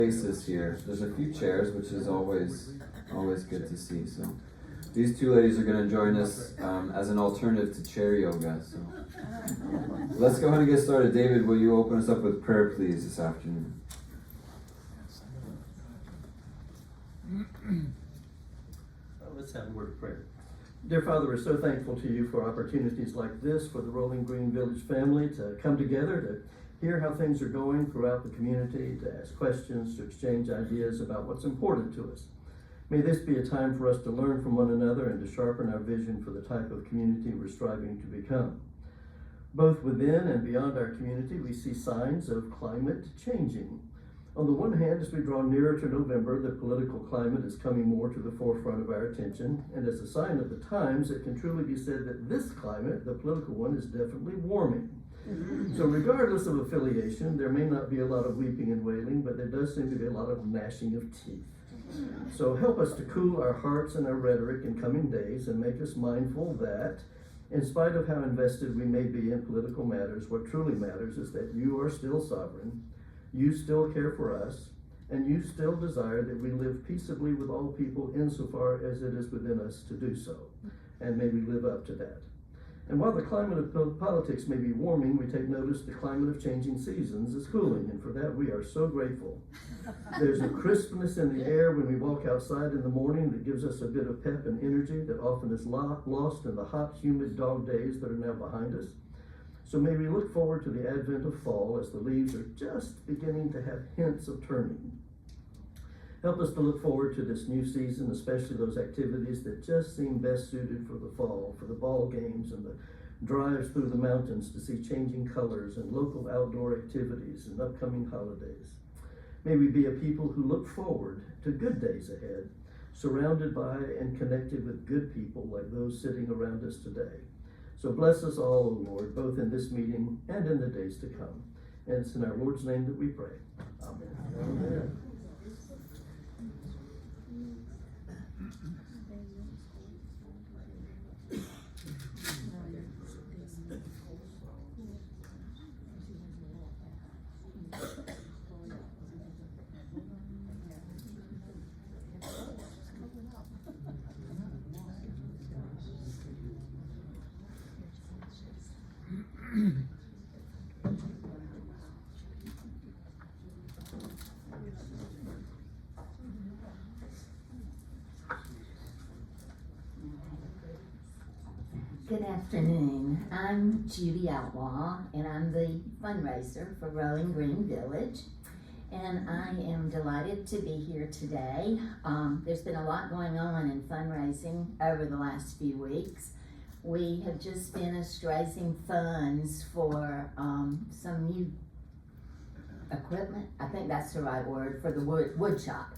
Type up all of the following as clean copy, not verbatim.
Faces here. There's a few chairs, which is always good to see. So these two ladies are going to join us as an alternative to chair yoga. So let's go ahead and get started. David, will you open us up with prayer, please, this afternoon? Let's have a word of prayer. Dear Father, we're so thankful to you for opportunities like this for the Rolling Green Village family to come together, to hear how things are going throughout the community, to ask questions, to exchange ideas about what's important to us. May this be a time for us to learn from one another and to sharpen our vision for the type of community we're striving to become. Both within and beyond our community, we see signs of climate changing. On the one hand, as we draw nearer to November, the political climate is coming more to the forefront of our attention, and as a sign of the times, it can truly be said that this climate, the political one, is definitely warming. So regardless of affiliation, there may not be a lot of weeping and wailing, but there does seem to be a lot of gnashing of teeth. So help us to cool our hearts and our rhetoric in coming days and make us mindful that, in spite of how invested we may be in political matters, what truly matters is that you are still sovereign, you still care for us, and you still desire that we live peaceably with all people insofar as it is within us to do so. And may we live up to that. And while the climate of politics may be warming, we take notice the climate of changing seasons is cooling, and for that we are so grateful. There's a crispness in the air when we walk outside in the morning that gives us a bit of pep and energy that often is lost in the hot, humid dog days that are now behind us. So may we look forward to the advent of fall as the leaves are just beginning to have hints of turning. Help us to look forward to this new season, especially those activities that just seem best suited for the fall, for the ball games and the drives through the mountains to see changing colors and local outdoor activities and upcoming holidays. May we be a people who look forward to good days ahead, surrounded by and connected with good people like those sitting around us today. So bless us all, O Lord, both in this meeting and in the days to come. And it's in our Lord's name that we pray. Amen. Amen. Good afternoon. I'm Judy Outlaw, and I'm the fundraiser for Rolling Green Village. And I am delighted to be here today. There's been a lot going on in fundraising over the last few weeks. We have just finished raising funds for some new equipment. I think that's the right word, for the wood shop.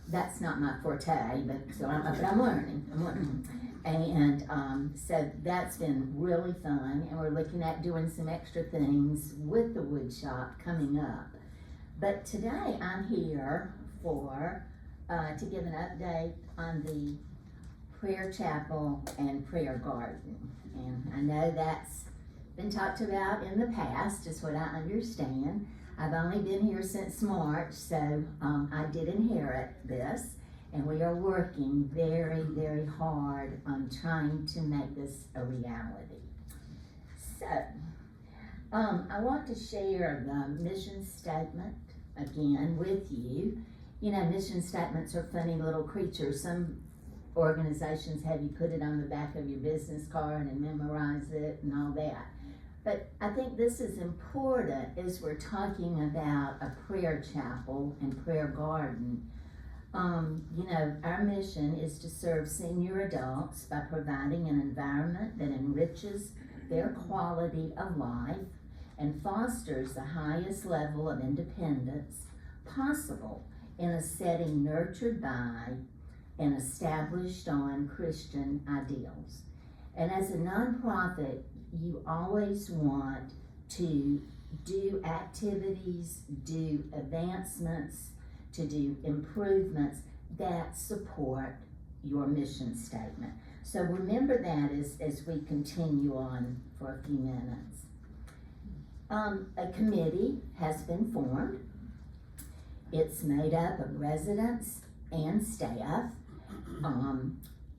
That's not my forte, but I'm learning. And so that's been really fun, and we're looking at doing some extra things with the wood shop coming up. But today I'm here for to give an update on the prayer chapel and prayer garden. And I know that's been talked about in the past, is what I understand. I've only been here since March, so I did inherit this. And we are working very, very hard on trying to make this a reality. So, I want to share the mission statement again with you. You know, mission statements are funny little creatures. Some organizations have you put it on the back of your business card and memorize it and all that. But I think this is important as we're talking about a prayer chapel and prayer garden. You know, our mission is to serve senior adults by providing an environment that enriches their quality of life and fosters the highest level of independence possible in a setting nurtured by and established on Christian ideals. And as a nonprofit, you always want to do activities, do advancements, to do improvements that support your mission statement. So remember that as we continue on for a few minutes. A committee has been formed, It's made up of residents and staff.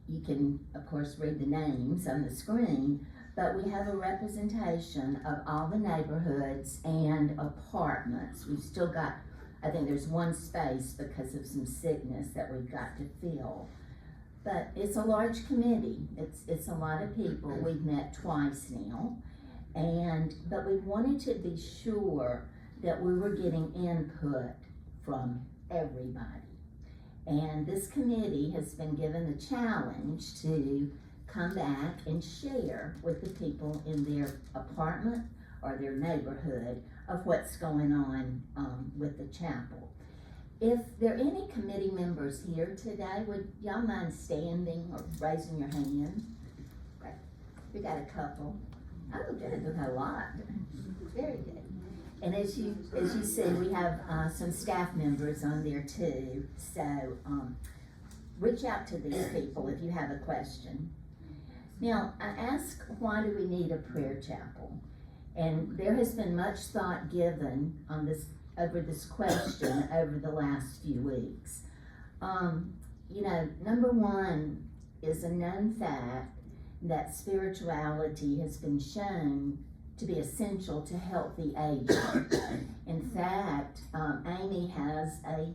You can, of course, read the names on the screen, but we have a representation of all the neighborhoods and apartments. We've still got, I think there's one space because of some sickness that we've got to fill. But it's a large committee. It's a lot of people. We've met twice now. But we wanted to be sure that we were getting input from everybody. And this committee has been given the challenge to come back and share with the people in their apartment or their neighborhood of what's going on with the chapel. If there are any committee members here today, would y'all mind standing or raising your hand? Right. We got a couple. Oh, good, we got a lot. Very good. And as you see, we have some staff members on there too. So reach out to these people if you have a question. Now, I ask, why do we need a prayer chapel? And there has been much thought given on this over this question over the last few weeks. Number one is a known fact that spirituality has been shown to be essential to healthy aging. In fact, Amy has a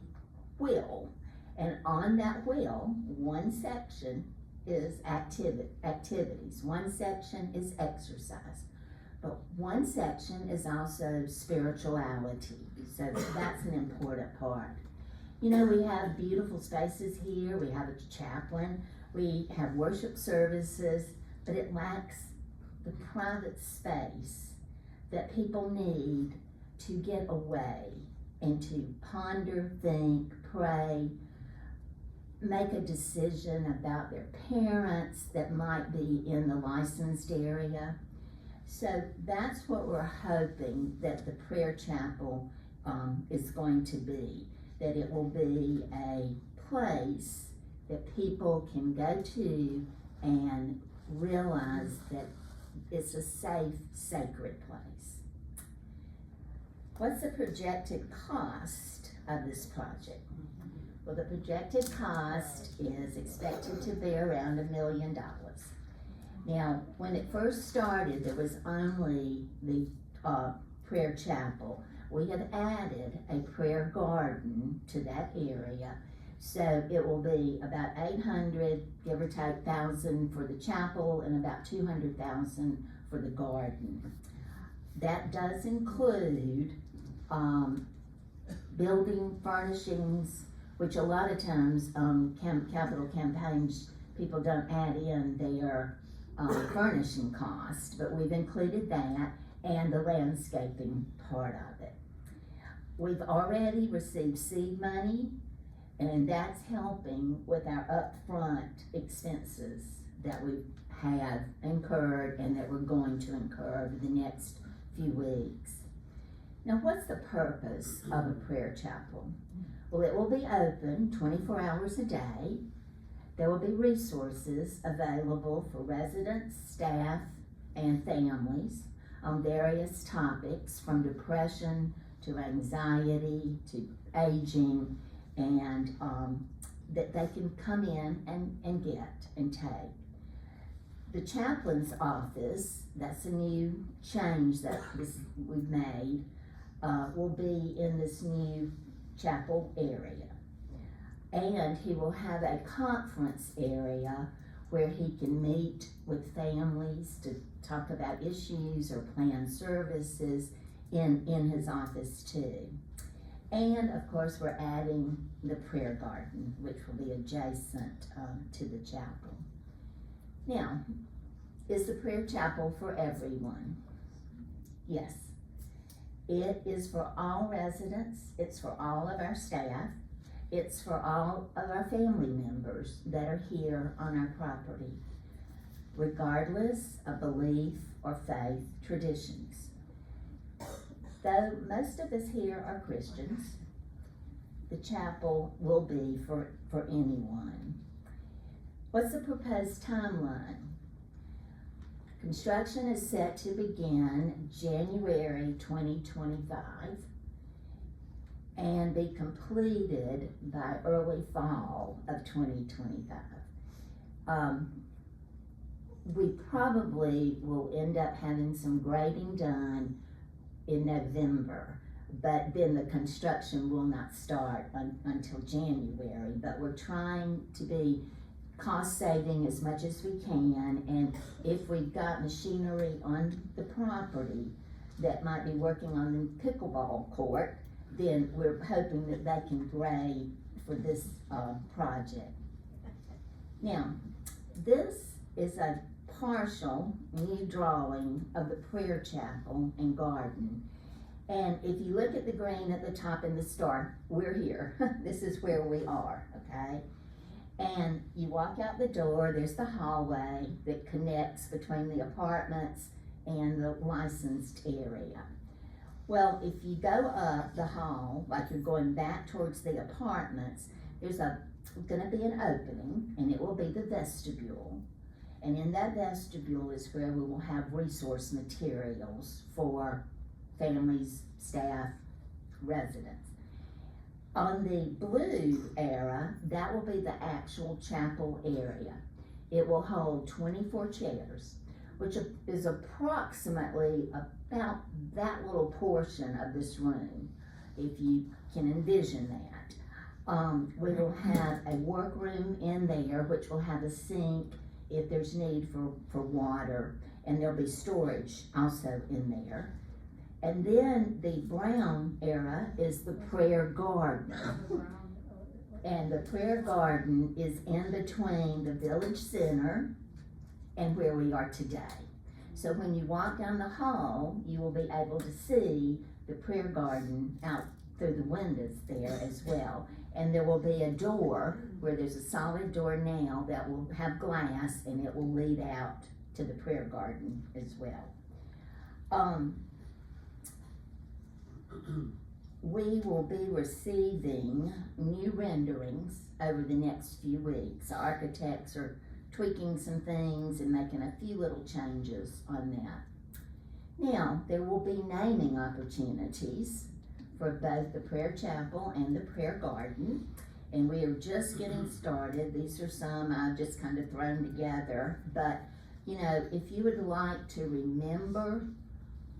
wheel, and on that wheel, one section is activities, one section is exercise, but one section is also spirituality, so that's an important part. We have beautiful spaces here, we have a chaplain, we have worship services, but it lacks the private space that people need to get away and to ponder, think, pray, make a decision about their parents that might be in the licensed area. So that's what we're hoping that the prayer chapel is going to be, that it will be a place that people can go to and realize that it's a safe, sacred place. What's the projected cost of this project? Well, the projected cost is expected to be around $1 million. Now, when it first started, there was only the prayer chapel. We have added a prayer garden to that area. So it will be about 800, give or take, thousand for the chapel and about 200,000 for the garden. That does include building furnishings, which a lot of times capital campaigns, people don't add in their furnishing cost, but we've included that and the landscaping part of it. We've already received seed money, and that's helping with our upfront expenses that we have incurred and that we're going to incur over the next few weeks. Now, what's the purpose of a prayer chapel? Well, it will be open 24 hours a day. There will be resources available for residents, staff, and families on various topics from depression to anxiety to aging, and that they can come in and get and take. The chaplain's office, that's a new change that we've made, will be in this new chapel area. And he will have a conference area where he can meet with families to talk about issues or plan services in his office too. And of course, we're adding the prayer garden, which will be adjacent to the chapel. Now, is the prayer chapel for everyone? Yes. It is for all residents, it's for all of our staff, it's for all of our family members that are here on our property, regardless of belief or faith traditions. Though most of us here are Christians, the chapel will be for anyone. What's the proposed timeline? Construction is set to begin January 2025. and be completed by early fall of 2025. We probably will end up having some grading done in November, but then the construction will not start until January. But we're trying to be cost saving as much as we can, and if we've got machinery on the property that might be working on the pickleball court, then we're hoping that they can grade for this project. Now, this is a partial new drawing of the prayer chapel and garden. And if you look at the green at the top and the star, we're here. This is where we are, okay? And you walk out the door, there's the hallway that connects between the apartments and the licensed area. Well, if you go up the hall, like you're going back towards the apartments, there's gonna be an opening, and it will be the vestibule. And in that vestibule is where we will have resource materials for families, staff, residents. On the blue area, that will be the actual chapel area. It will hold 24 chairs, which is approximately about that little portion of this room, if you can envision that. We will have a workroom in there, which will have a sink if there's need for water, and there'll be storage also in there. And then the brown area is the prayer garden. And the prayer garden is in between the village center and where we are today. So when you walk down the hall, you will be able to see the prayer garden out through the windows there as well. And there will be a door where there's a solid door now that will have glass, and it will lead out to the prayer garden as well. We will be receiving new renderings over the next few weeks. Our architects are tweaking some things and making a few little changes on that. Now, there will be naming opportunities for both the prayer chapel and the prayer garden, and we are just getting started. These are some I've just kind of thrown together, but you know, if you would like to remember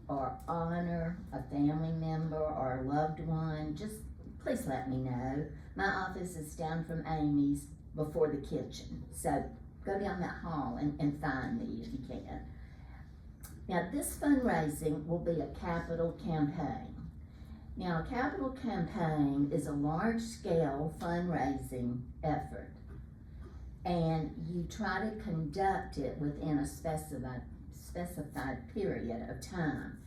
or honor a family member or a loved one, just please let me know. My office is down from Amy's before the kitchen, so go down that hall and find me if you can. Now, this fundraising will be a capital campaign. Now, a capital campaign is a large-scale fundraising effort, and you try to conduct it within a specified period of time.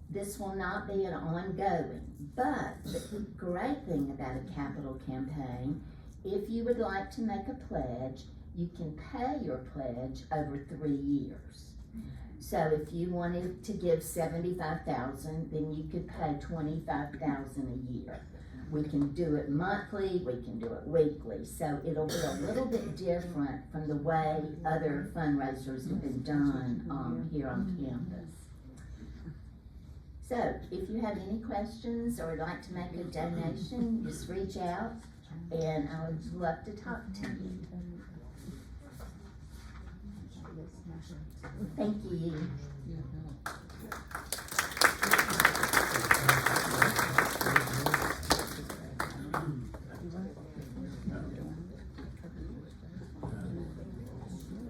This will not be an ongoing, but the great thing about a capital campaign, if you would like to make a pledge, you can pay your pledge over 3 years. So if you wanted to give $75,000, then you could pay $25,000 a year. We can do it monthly, we can do it weekly, so it'll be a little bit different from the way other fundraisers have been done here on campus. So if you have any questions or would like to make a donation, just reach out and I would love to talk to you. Thank you.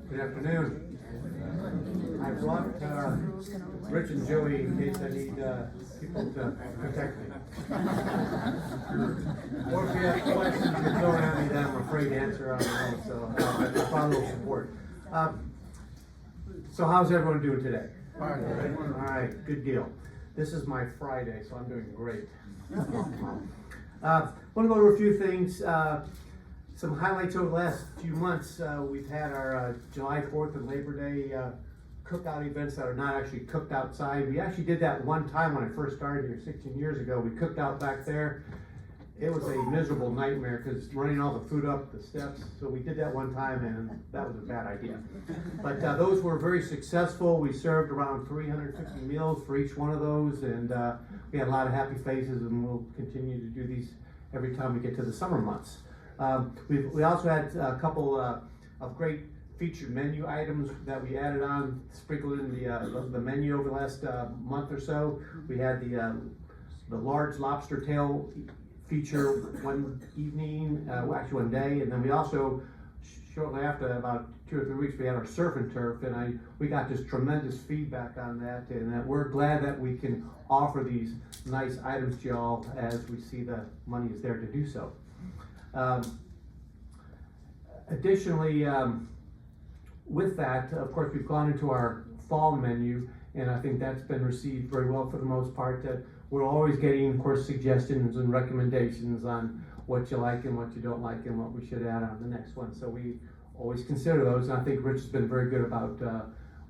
Good afternoon. I brought Rich and Joey in case I need people to protect me. Or if you have questions you're throwing at me that I'm afraid to answer, I don't know, so I found a little support. So how's everyone doing today? Fine. All right, good deal. This is my Friday, so I'm doing great. Want to go over a few things. Some highlights over the last few months. We've had our July 4th and Labor Day cookout events that are not actually cooked outside. We actually did that one time when I first started here 16 years ago. We cooked out back there, it was a miserable nightmare because running all the food up the steps. So we did that one time and that was a bad idea. But those were very successful. We served around 350 meals for each one of those, and we had a lot of happy faces, and we'll continue to do these every time we get to the summer months. We also had a couple of great featured menu items that we added on, sprinkled in the menu over the last month or so. We had the large lobster tail feature one evening, actually one day, and then we also, shortly after, about 2 or 3 weeks, we had our surf and turf, and we got this tremendous feedback on that, and that we're glad that we can offer these nice items to y'all as we see the money is there to do so. Additionally, with that, of course, we've gone into our fall menu, and I think that's been received very well for the most part. That we're always getting, of course, suggestions and recommendations on what you like and what you don't like and what we should add on the next one. So we always consider those, and I think Rich has been very good about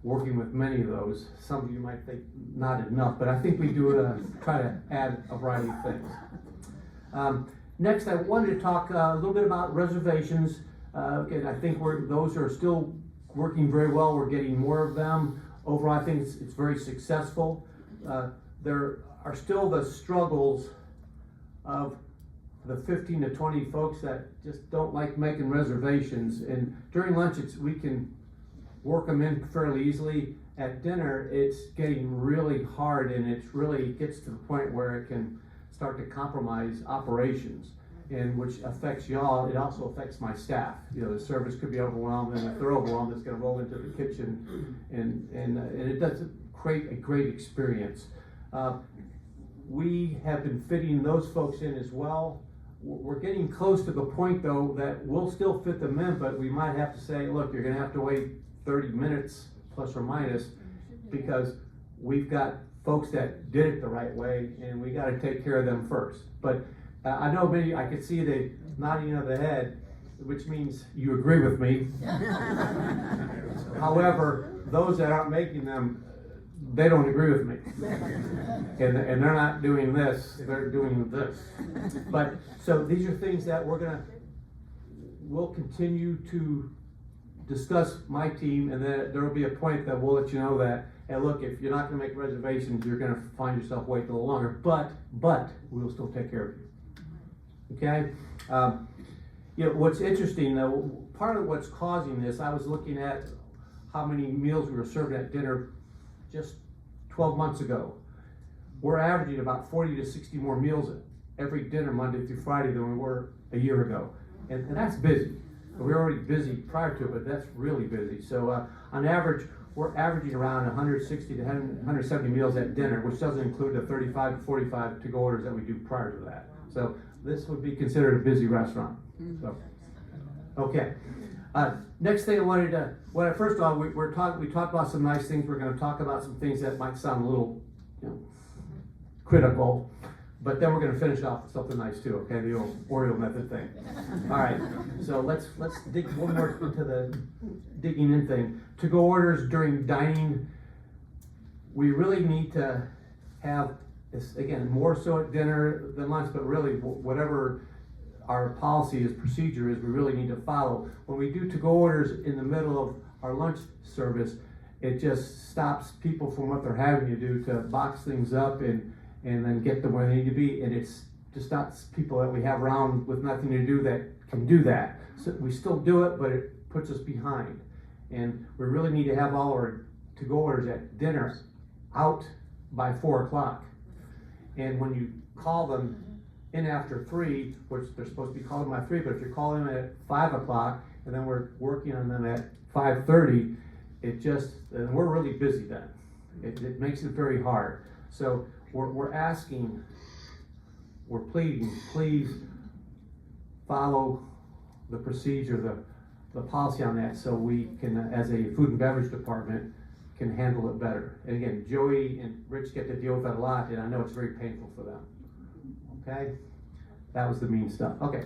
working with many of those. Some of you might think not enough, but I think we do try to add a variety of things. Next, I wanted to talk a little bit about reservations. Again, I think those are still working very well. We're getting more of them. Overall, I think it's very successful. There are still the struggles of the 15 to 20 folks that just don't like making reservations. And during lunch, we can work them in fairly easily. At dinner, it's getting really hard, and it really gets to the point where it can start to compromise operations, and which affects y'all. It also affects my staff. The service could be overwhelmed, and if they're overwhelmed, it's going to roll into the kitchen, and it doesn't create a great experience. We have been fitting those folks in as well. We're getting close to the point, though, that we'll still fit them in, but we might have to say, look, you're going to have to wait 30 minutes plus or minus, because we've got folks that did it the right way, and we got to take care of them first. But I know I could see the nodding of the head, which means you agree with me. However, those that aren't making them, they don't agree with me. And they're not doing this, they're doing this. But, so these are things that we'll continue to discuss my team, and then there will be a point that we'll let you know that, hey, look, if you're not gonna make reservations, you're gonna find yourself waiting a little longer, but we'll still take care of you. Okay? What's interesting though, part of what's causing this, I was looking at how many meals we were serving at dinner just 12 months ago. We're averaging about 40 to 60 more meals every dinner Monday through Friday than we were a year ago. And that's busy. We were already busy prior to it, but that's really busy. So on average, we're averaging around 160 to 170 meals at dinner, which doesn't include the 35 to 45 to-go orders that we do prior to that. So this would be considered a busy restaurant. So, okay. Next thing I wanted to, first of all, we talked about some nice things. We're going to talk about some things that might sound a little, critical, but then we're going to finish off with something nice too. Okay, the old Oreo method thing. All right. So let's dig one more into the digging in thing. To-go orders during dining, we really need to have this, again, more so at dinner than lunch, but really whatever our policy procedure is, we really need to follow. When we do to-go orders in the middle of our lunch service, it just stops people from what they're having to do to box things up and then get them where they need to be, and it's just not people that we have around with nothing to do that can do that. So we still do it, but it puts us behind. And we really need to have all our to-go orders at dinner out by 4 o'clock. And when you call them in after 3, which they're supposed to be calling by 3, but if you're calling them at 5 o'clock and then we're working on them at 5:30, and we're really busy then. It makes it very hard. So we're asking, we're pleading, please follow the procedure, the policy on that, so we can, as a food and beverage department, can handle it better. And again, Joey and Rich get to deal with that a lot, and I know it's very painful for them. Okay? That was the mean stuff. Okay.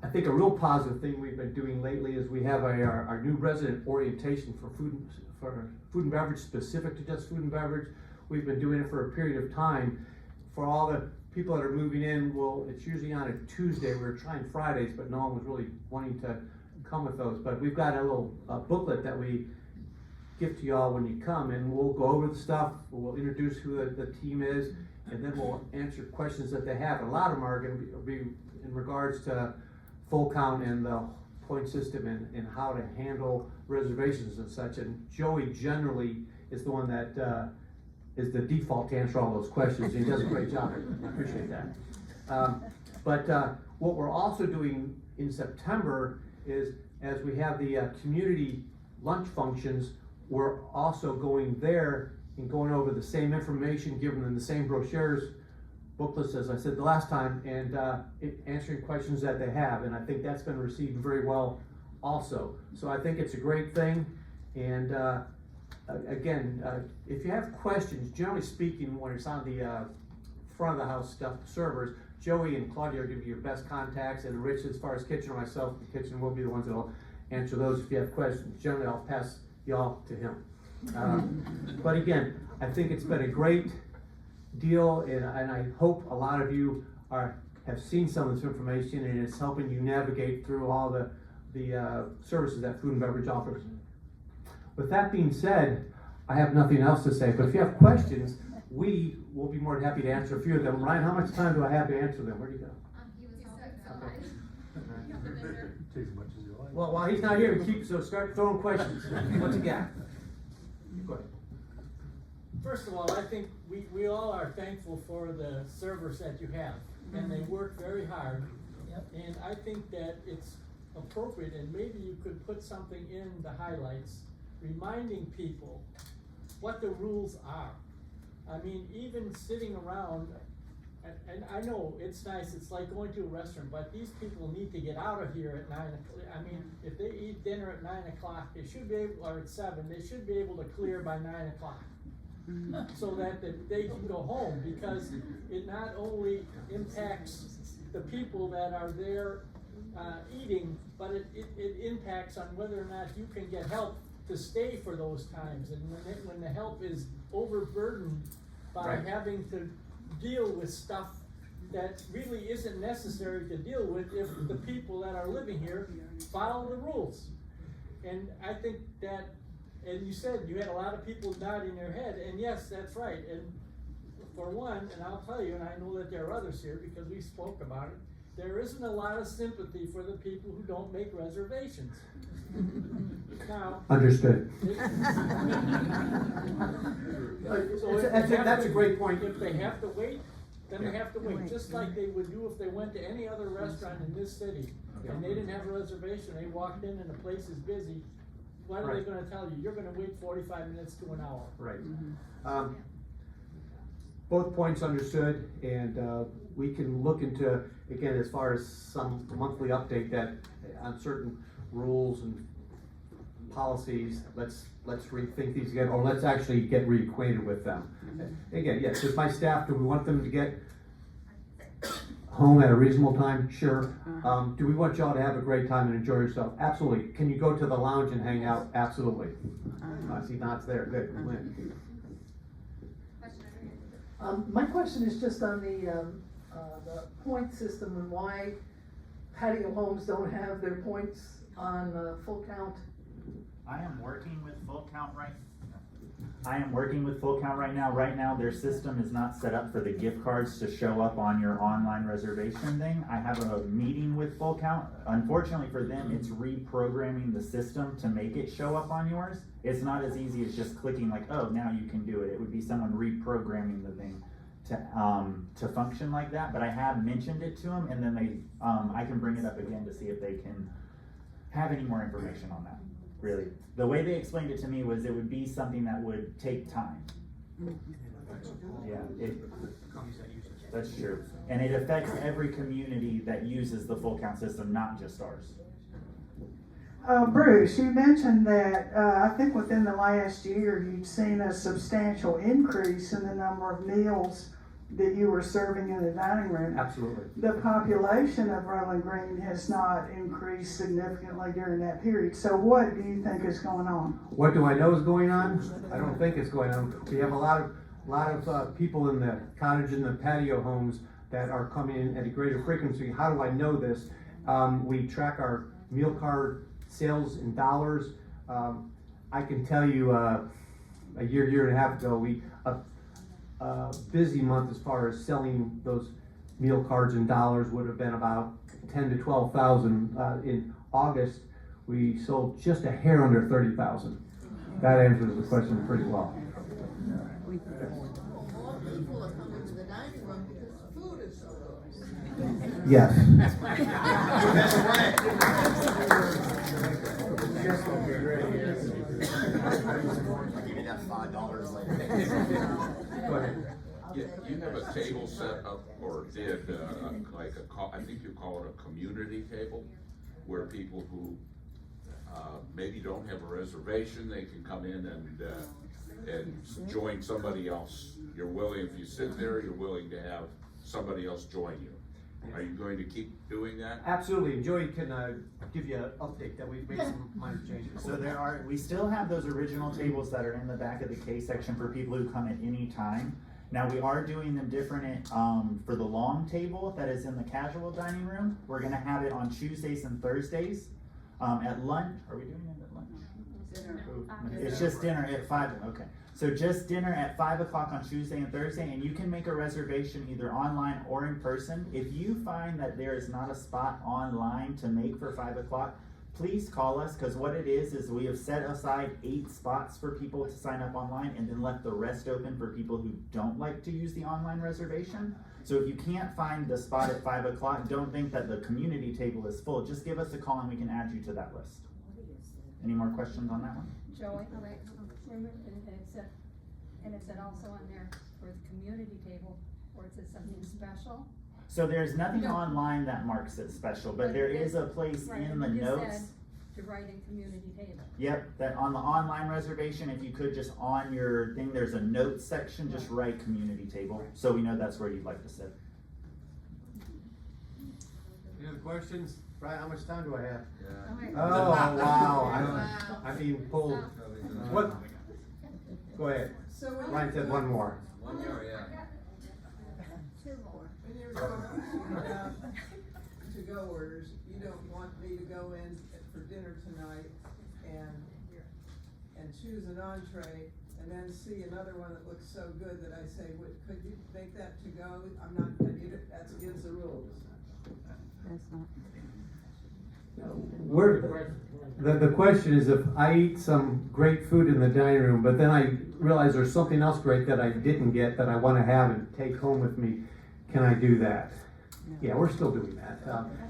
I think a real positive thing we've been doing lately is we have our new resident orientation for food and beverage, specific to just food and beverage. We've been doing it for a period of time for all the people that are moving in it's usually on a Tuesday. We were trying Fridays, but no one was really wanting to come with those. But we've got a little booklet that we give to y'all when you come, and we'll go over the stuff. We'll introduce who the team is, and then we'll answer questions that they have. And a lot of them are going to be in regards to full count and the point system and how to handle reservations and such. And Joey generally is the one that is the default to answer all those questions. He does a great job. I appreciate that. But what we're also doing in September is, as we have the community lunch functions, we're also going there and going over the same information, giving them the same brochures, booklets, as I said the last time, and answering questions that they have. And I think that's been received very well also. So I think it's a great thing. And again, if you have questions, generally speaking, when it's on the front of the house stuff, the servers, Joey and Claudia will give you your best contacts, and Rich, as far as kitchen, or myself, the kitchen will be the ones that will answer those if you have questions. Generally, I'll pass y'all to him. But again, I think it's been a great deal, and I hope a lot of you have seen some of this information, and it's helping you navigate through all the services that food and beverage offers. With that being said, I have nothing else to say, but if you have questions, we will be more than happy to answer a few of them. Ryan, how much time do I have to answer them? Where'd you go? Take as much as you like. Well, while he's not here, so start throwing questions. What you got? Go ahead. First of all, I think we all are thankful for the servers that you have, and they work very hard. And I think that it's appropriate, and maybe you could put something in the highlights, reminding people what the rules are. I mean, even sitting around, and I know it's nice, it's like going to a restaurant, but these people need to get out of here at 9 o'clock. I mean, if they eat dinner at 9 o'clock, they should be able, or at 7, they should be able to clear by 9 o'clock. So that they can go home, because it not only impacts the people that are there eating, but it impacts on whether or not you can get help to stay for those times. And when the help is overburdened by Right. having to deal with stuff that really isn't necessary to deal with, if the people that are living here follow the rules. And I think that, and you said you had a lot of people nodding their head, and yes, that's right. And for one, and I'll tell you, and I know that there are others here because we spoke about it, there isn't a lot of sympathy for the people who don't make reservations. Now, Understood. so That's a great point. if they have to wait, then they have to wait, just like they would do if they went to any other restaurant in this city and they didn't have a reservation, they walked in and the place is busy. What are they Right. gonna tell you? You're gonna wait 45 minutes to an hour. Right. Both points understood, and we can look into, again, as far as some monthly update that on certain rules and policies, let's rethink these again, or let's actually get reacquainted with them. Again, yes, as my staff, do we want them to get home at a reasonable time? Sure. Do we want y'all to have a great time and enjoy yourself? Absolutely. Can you go to the lounge and hang out? Absolutely. I see nods there. Good. Lynn. My question is just on the point system and why patio homes don't have their points on full count. I am working with full count right now. Right now, their system is not set up for the gift cards to show up on your online reservation thing. I have a meeting with full count. Unfortunately for them, it's reprogramming the system to make it show up on yours. It's not as easy as just clicking like, oh, now you can do it. It would be someone reprogramming the thing to function like that. But I have mentioned it to them, and then I can bring it up again to see if they can have any more information on that. Really, the way they explained it to me was it would be something that would take time. Yeah, that's true. And it affects every community that uses the full count system, not just ours. Bruce, you mentioned that I think within the last year you'd seen a substantial increase in the number of meals that you were serving in the dining room. Absolutely. The population of Rolling Green has not increased significantly during that period. So what do you think is going on? What do I know is going on? I don't think it's going on. We have a lot of people in the cottage and the patio homes that are coming in at a greater frequency. How do I know this? We track our meal card sales in dollars. I can tell you, a year and a half ago, a busy month as far as selling those meal cards in dollars would have been about 10 to 12,000. In August, we sold just a hair under 30,000. That answers the question pretty well. More people are coming to the dining room because the food is so good. Yes. Give me that $5 later. Go ahead. You have a table set up, or did, I think you call it a community table, where people who maybe don't have a reservation, they can come in and join somebody else. You're willing, if you sit there, you're willing to have somebody else join you. Are you going to keep doing that? Absolutely. And Joey can give you an update that we've made some minor changes. So we still have those original tables that are in the back of the K section for people who come at any time. Now we are doing them different for the long table that is in the casual dining room. We're gonna have it on Tuesdays and Thursdays. At lunch, are we doing it at lunch? Dinner. It's just dinner at 5, okay. So just dinner at 5 o'clock on Tuesday and Thursday, and you can make a reservation either online or in person. If you find that there is not a spot online to make for 5 o'clock, please call us, because what it is we have set aside 8 spots for people to sign up online and then left the rest open for people who don't like to use the online reservation. So if you can't find the spot at 5 o'clock, don't think that the community table is full. Just give us a call and we can add you to that list. Any more questions on that one? Joey, and it said also on there for the community table, or it said something special. So there's nothing No. online that marks it special, but there is a place Right, in and the it just notes. said to write in community table. Yep, that on the online reservation, if you could just on your thing, there's a notes section, just write community table, so we know that's where you'd like to sit. Any other questions? Brian, how much time do I have? Okay. Oh, wow. Wow. I'm being pulled. What? Go ahead. So when Ryan said one more. Two more. When you're talking about to-go orders, you don't want me to go in for dinner tonight and choose an entree and then see another one that looks so good that I say, could you make that to go? I'm not, that's against the rules. The question is, if I eat some great food in the dining room, but then I realize there's something else great that I didn't get that I want to have and take home with me, can I do that? Yeah, we're still doing that.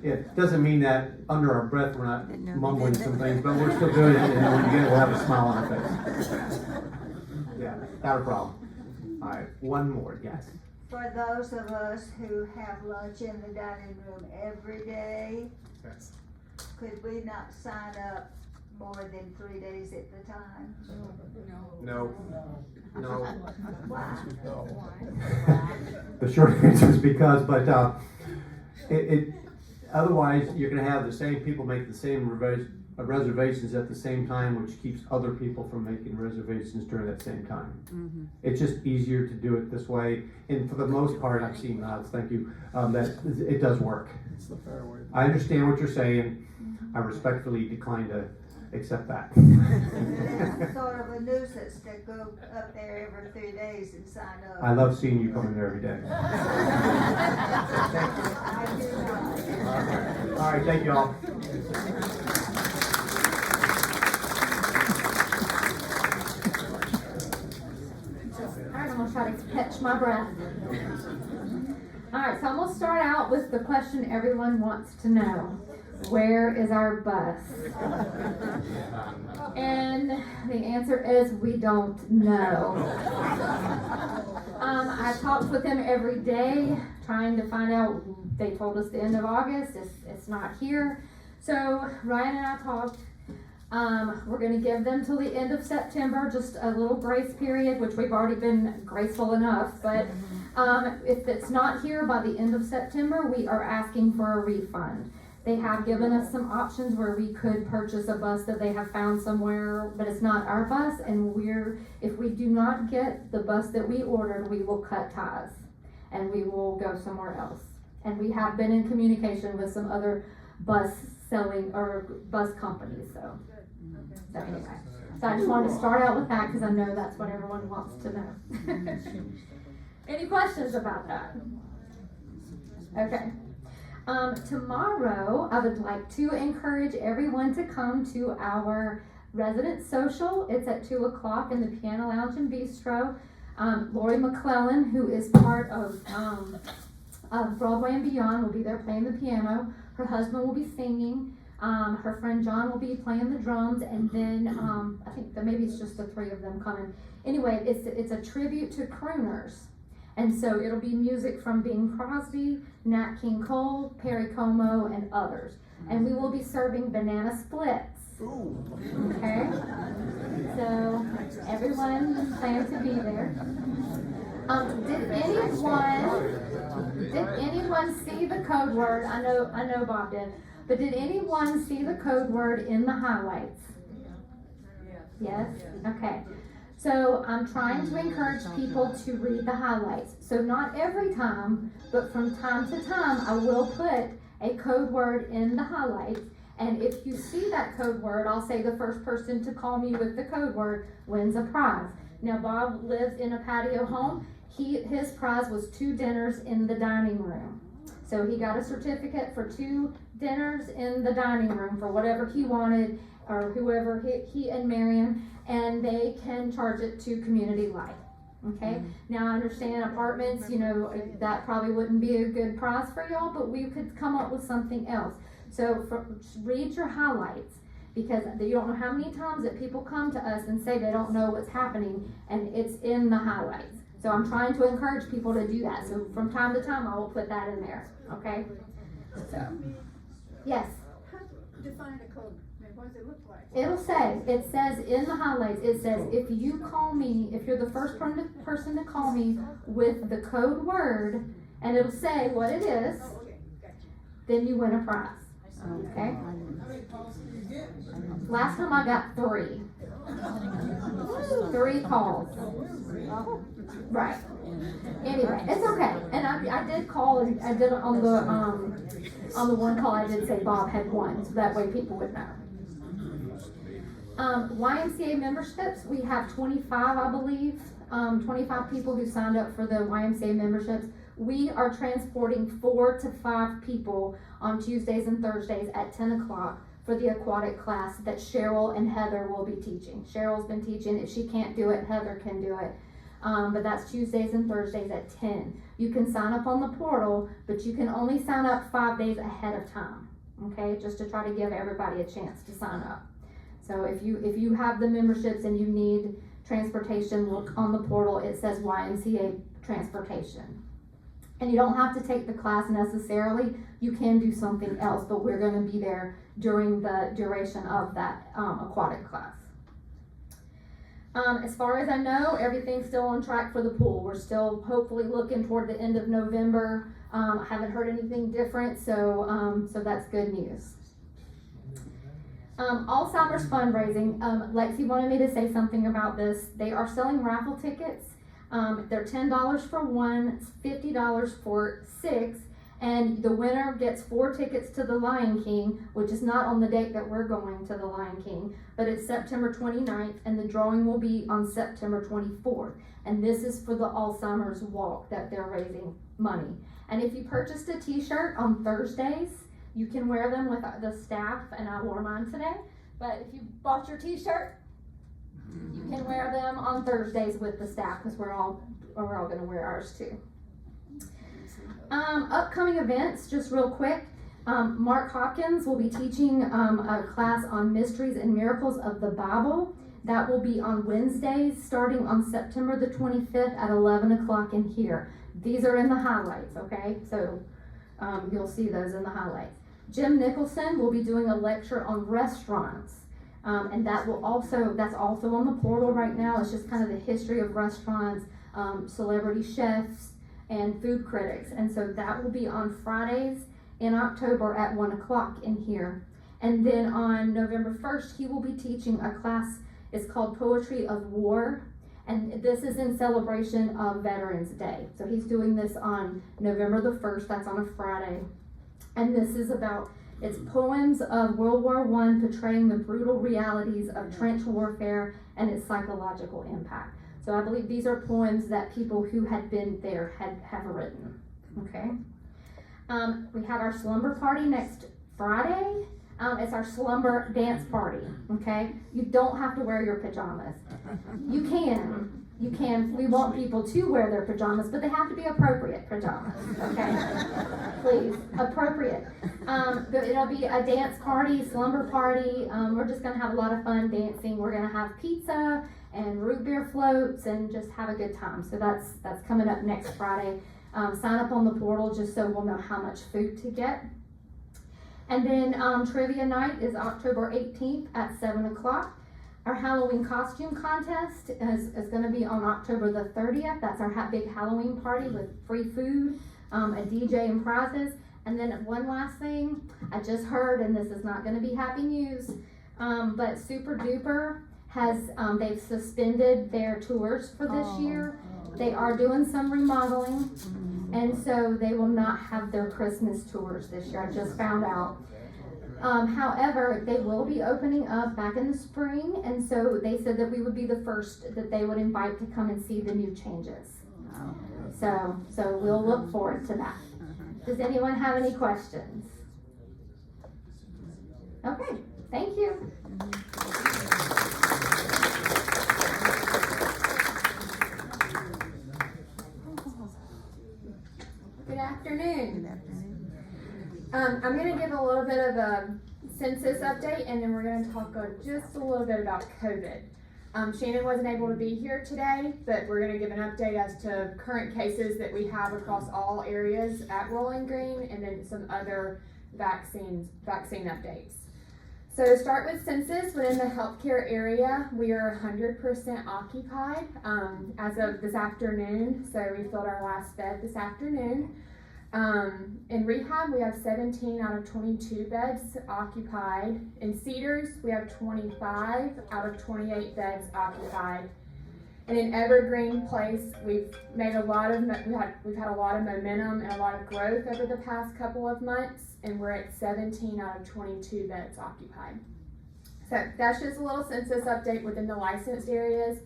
It doesn't mean that under our breath we're not mumbling some things, but we're still doing it, and when you get it, we'll have a smile on our face. Yeah, not a problem. All right, one more, yes. For those of us who have lunch in the dining room every day, could we not sign up more than 3 days at the time? No. No. Why? The short answer is because, but otherwise you're going to have the same people make the same reservations at the same time, which keeps other people from making reservations during that same time. It's just easier to do it this way, and for the most part, I've seen nods. Thank you. That it does work. It's the fair way. I understand what you're saying. I respectfully decline to accept that. It's sort of a nuisance to go up there every 3 days and sign up. I love seeing you come in there every day. I do not. All right, thank you all. Alright, I'm gonna try to catch my breath. Alright, so I'm gonna start out with the question everyone wants to know. Where is our bus? And the answer is we don't know. I talked with them every day, trying to find out. They told us the end of August, it's not here. So Ryan and I talked. We're gonna give them till the end of September, just a little grace period, which we've already been graceful enough, but if it's not here by the end of September, we are asking for a refund. They have given us some options where we could purchase a bus that they have found somewhere, but it's not our bus, and if we do not get the bus that we ordered, we will cut ties. and we will go somewhere else. And we have been in communication with some other bus selling or bus companies, so anyway. So I just wanted to start out with that because I know that's what everyone wants to know. Any questions about that? Okay. Tomorrow, I would like to encourage everyone to come to our resident social. It's at 2 o'clock in the Piano Lounge and Bistro. Lori McClellan, who is part of Broadway and Beyond, will be there playing the piano. Her husband will be singing. Her friend John will be playing the drums, and then I think that maybe it's just the three of them coming. Anyway, it's a tribute to crooners. And so it'll be music from Bing Crosby, Nat King Cole, Perry Como, and others. And we will be serving banana splits. Okay? So everyone plan to be there. Did anyone see the code word? I know Bob did. But did anyone see the code word in the highlights? Yes? Okay. So I'm trying to encourage people to read the highlights. So not every time, but from time to time, I will put a code word in the highlights. And if you see that code word, I'll say the first person to call me with the code word wins a prize. Now Bob lives in a patio home. His prize was 2 dinners in the dining room. So he got a certificate for 2 dinners in the dining room for whatever he wanted, or whoever he and Marion, and they can charge it to Community Life. Okay? Now I understand apartments, that probably wouldn't be a good prize for y'all, but we could come up with something else. So read your highlights, because you don't know how many times that people come to us and say they don't know what's happening, and it's in the highlights. So I'm trying to encourage people to do that. So from time to time, I will put that in there. Okay? So, yes. Define a code. What does it look like? It says in the highlights, it says, if you call me, if you're the first person to call me with the code word, and it'll say what it is, then you win a prize. Okay? How many calls do you get? Last time I got 3. 3 calls. Right. Anyway, it's okay. And I did call, and I did on the one call I did say Bob had won, so that way people would know. YMCA memberships, we have 25, I believe, 25 people who signed up for the YMCA memberships. We are transporting 4 to 5 people on Tuesdays and Thursdays at 10 o'clock for the aquatic class that Cheryl and Heather will be teaching. Cheryl's been teaching. If she can't do it, Heather can do it. But that's Tuesdays and Thursdays at 10. You can sign up on the portal, but you can only sign up 5 days ahead of time. Okay, just to try to give everybody a chance to sign up. So if you have the memberships and you need transportation, look on the portal. It says YMCA transportation. And you don't have to take the class necessarily. You can do something else, but we're going to be there during the duration of that aquatic class. As far as I know, everything's still on track for the pool. We're still hopefully looking toward the end of November. I haven't heard anything different, so that's good news. Alzheimer's fundraising. Lexi wanted me to say something about this. They are selling raffle tickets. They're $10 for 1, $50 for 6, and the winner gets 4 tickets to the Lion King, which is not on the date that we're going to the Lion King, but it's September 29th, and the drawing will be on September 24th. And this is for the Alzheimer's Walk that they're raising money. And if you purchased a t-shirt on Thursdays, you can wear them with the staff, and I wore mine today. But if you bought your t-shirt, you can wear them on Thursdays with the staff, because we're all going to wear ours too. Upcoming events, just real quick. Mark Hopkins will be teaching a class on mysteries and miracles of the Bible. That will be on Wednesdays, starting on September the 25th at 11 o'clock in here. These are in the highlights, okay? So you'll see those in the highlights. Jim Nicholson will be doing a lecture on restaurants. And that's also on the portal right now. It's just kind of the history of restaurants, celebrity chefs, and food critics. And so that will be on Fridays in October at 1 o'clock in here. And then on November 1st, he will be teaching a class. It's called Poetry of War. And this is in celebration of Veterans Day. So he's doing this on November the 1st, that's on a Friday. And this is about, it's poems of World War I portraying the brutal realities of trench warfare and its psychological impact. So I believe these are poems that people who had been there have written, okay? We have our slumber party next Friday. It's our slumber dance party, okay? You don't have to wear your pajamas. You can. We want people to wear their pajamas, but they have to be appropriate pajamas, okay? Please, appropriate. But it'll be a dance party, slumber party. We're just gonna have a lot of fun dancing. We're gonna have pizza and root beer floats and just have a good time. So that's coming up next Friday. Sign up on the portal just so we'll know how much food to get. And then trivia night is October 18th at 7 o'clock. Our Halloween costume contest is going to be on October the 30th. That's our big Halloween party with free food, a DJ and prizes. And then one last thing, I just heard, and this is not going to be happy news, but Super Duper has, they've suspended their tours for this year. They are doing some remodeling, and so they will not have their Christmas tours this year. I just found out. However, they will be opening up back in the spring, and so they said that we would be the first that they would invite to come and see the new changes. So we'll look forward to that. Does anyone have any questions? Okay, thank you. Good afternoon. I'm going to give a little bit of a census update, and then we're going to talk just a little bit about COVID. Shannon wasn't able to be here today, but we're going to give an update as to current cases that we have across all areas at Rolling Green, and then some other vaccine updates. So to start with census, within the healthcare area, we are 100% occupied as of this afternoon. So we filled our last bed this afternoon. In rehab, we have 17 out of 22 beds occupied. In Cedars, we have 25 out of 28 beds occupied. And in Evergreen Place, we've had a lot of momentum and a lot of growth over the past couple of months, and we're at 17 out of 22 beds occupied. So that's just a little census update within the licensed areas.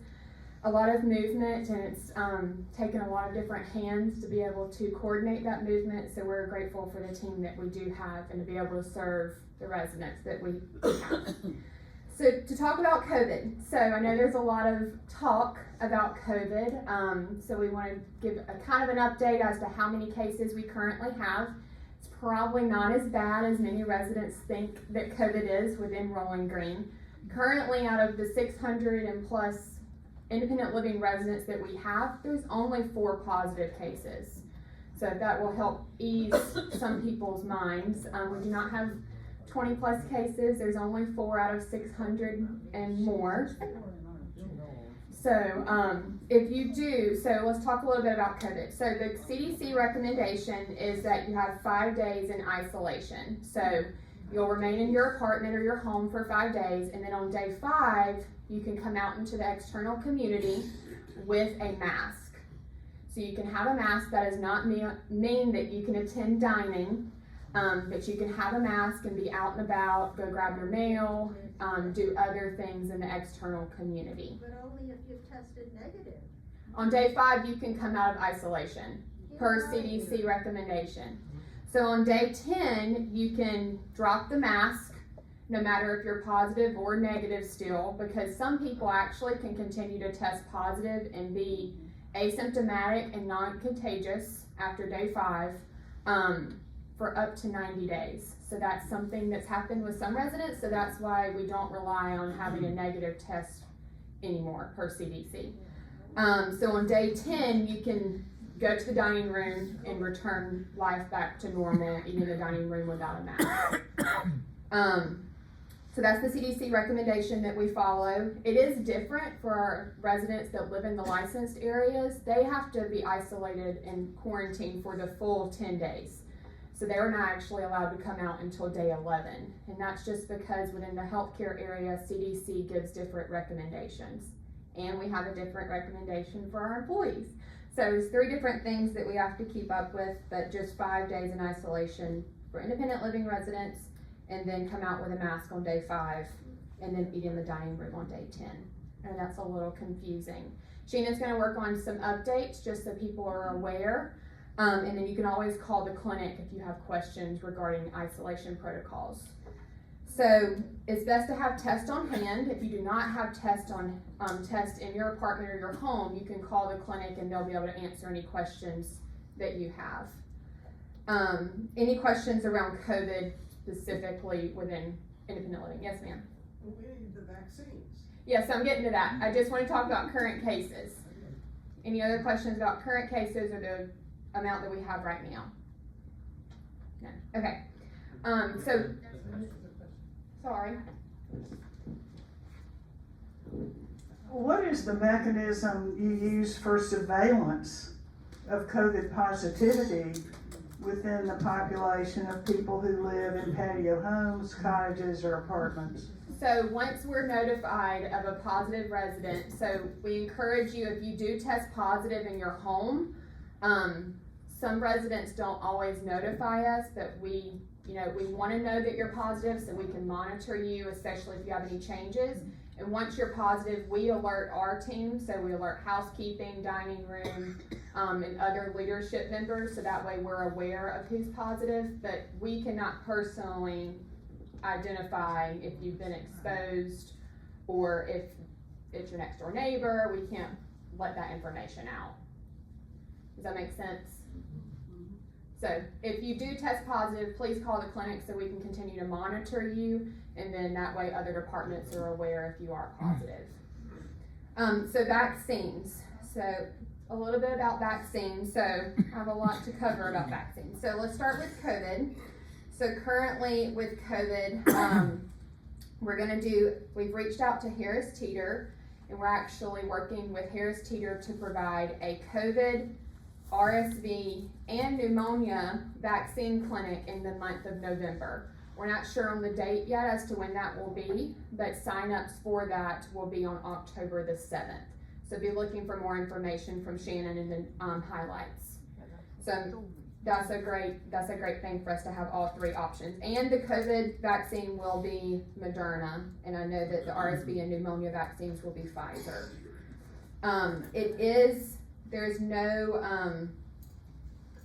A lot of movement, and it's taken a lot of different hands to be able to coordinate that movement, so we're grateful for the team that we do have and to be able to serve the residents that we have. So to talk about COVID, so I know there's a lot of talk about COVID, so we want to give a kind of an update as to how many cases we currently have. It's probably not as bad as many residents think that COVID is within Rolling Green. Currently, out of the 600 and plus independent living residents that we have, there's only 4 positive cases. So that will help ease some people's minds. We do not have 20 plus cases. There's only 4 out of 600 and more. So if you do, so let's talk a little bit about COVID. So the CDC recommendation is that you have 5 days in isolation. So you'll remain in your apartment or your home for 5 days, and then on day 5, you can come out into the external community with a mask. So you can have a mask. That does not mean that you can attend dining, but you can have a mask and be out and about, go grab your mail, do other things in the external community. But only if you've tested negative. On day 5, you can come out of isolation per CDC recommendation. So on day 10, you can drop the mask, no matter if you're positive or negative still, because some people actually can continue to test positive and be asymptomatic and non-contagious after day 5 for up to 90 days. So that's something that's happened with some residents, so that's why we don't rely on having a negative test anymore per CDC. So on day 10, you can go to the dining room and return life back to normal, eating in the dining room without a mask. So that's the CDC recommendation that we follow. It is different for our residents that live in the licensed areas. They have to be isolated and quarantined for the full 10 days. So they are not actually allowed to come out until day 11. And that's just because within the healthcare area, CDC gives different recommendations. and we have a different recommendation for our employees. So it's 3 different things that we have to keep up with, but just 5 days in isolation for independent living residents, and then come out with a mask on day 5, and then eat in the dining room on day 10. And that's a little confusing. Shannon's gonna work on some updates just so people are aware. And then you can always call the clinic if you have questions regarding isolation protocols. So it's best to have tests on hand. If you do not have tests in your apartment or your home, you can call the clinic and they'll be able to answer any questions that you have. Any questions around COVID specifically within independent living? Yes, ma'am. Well, we need the vaccines. Yes, I'm getting to that. I just want to talk about current cases. Any other questions about current cases or the amount that we have right now? No. Okay. Sorry. What is the mechanism you use for surveillance of COVID positivity within the population of people who live in patio homes, cottages, or apartments? So once we're notified of a positive resident, so we encourage you, if you do test positive in your home, some residents don't always notify us, but we want to know that you're positive so we can monitor you, especially if you have any changes. And once you're positive, we alert our team, so we alert housekeeping, dining room, and other leadership members, so that way we're aware of who's positive, but we cannot personally identify if you've been exposed or if it's your next door neighbor. We can't let that information out. Does that make sense? So if you do test positive, please call the clinic so we can continue to monitor you, and then that way other departments are aware if you are positive. So vaccines. So a little bit about vaccines. So I have a lot to cover about vaccines. So let's start with COVID. So currently with COVID, we've reached out to Harris Teeter, and we're actually working with Harris Teeter to provide a COVID, RSV, and pneumonia vaccine clinic in the month of November. We're not sure on the date yet as to when that will be, but sign-ups for that will be on October the 7th. So be looking for more information from Shannon in the highlights. So that's a great thing for us to have all 3 options. And the COVID vaccine will be Moderna, and I know that the RSV and pneumonia vaccines will be Pfizer. There's no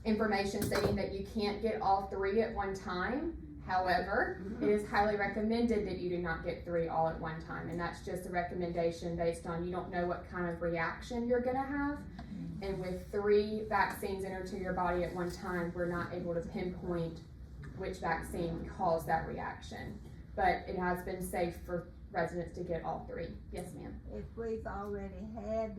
information stating that you can't get all 3 at one time. However, it is highly recommended that you do not get 3 all at one time, and that's just a recommendation based on you don't know what kind of reaction you're gonna have. And with 3 vaccines entered your body at one time, we're not able to pinpoint which vaccine caused that reaction. But it has been safe for residents to get all 3. Yes, ma'am. If we've already had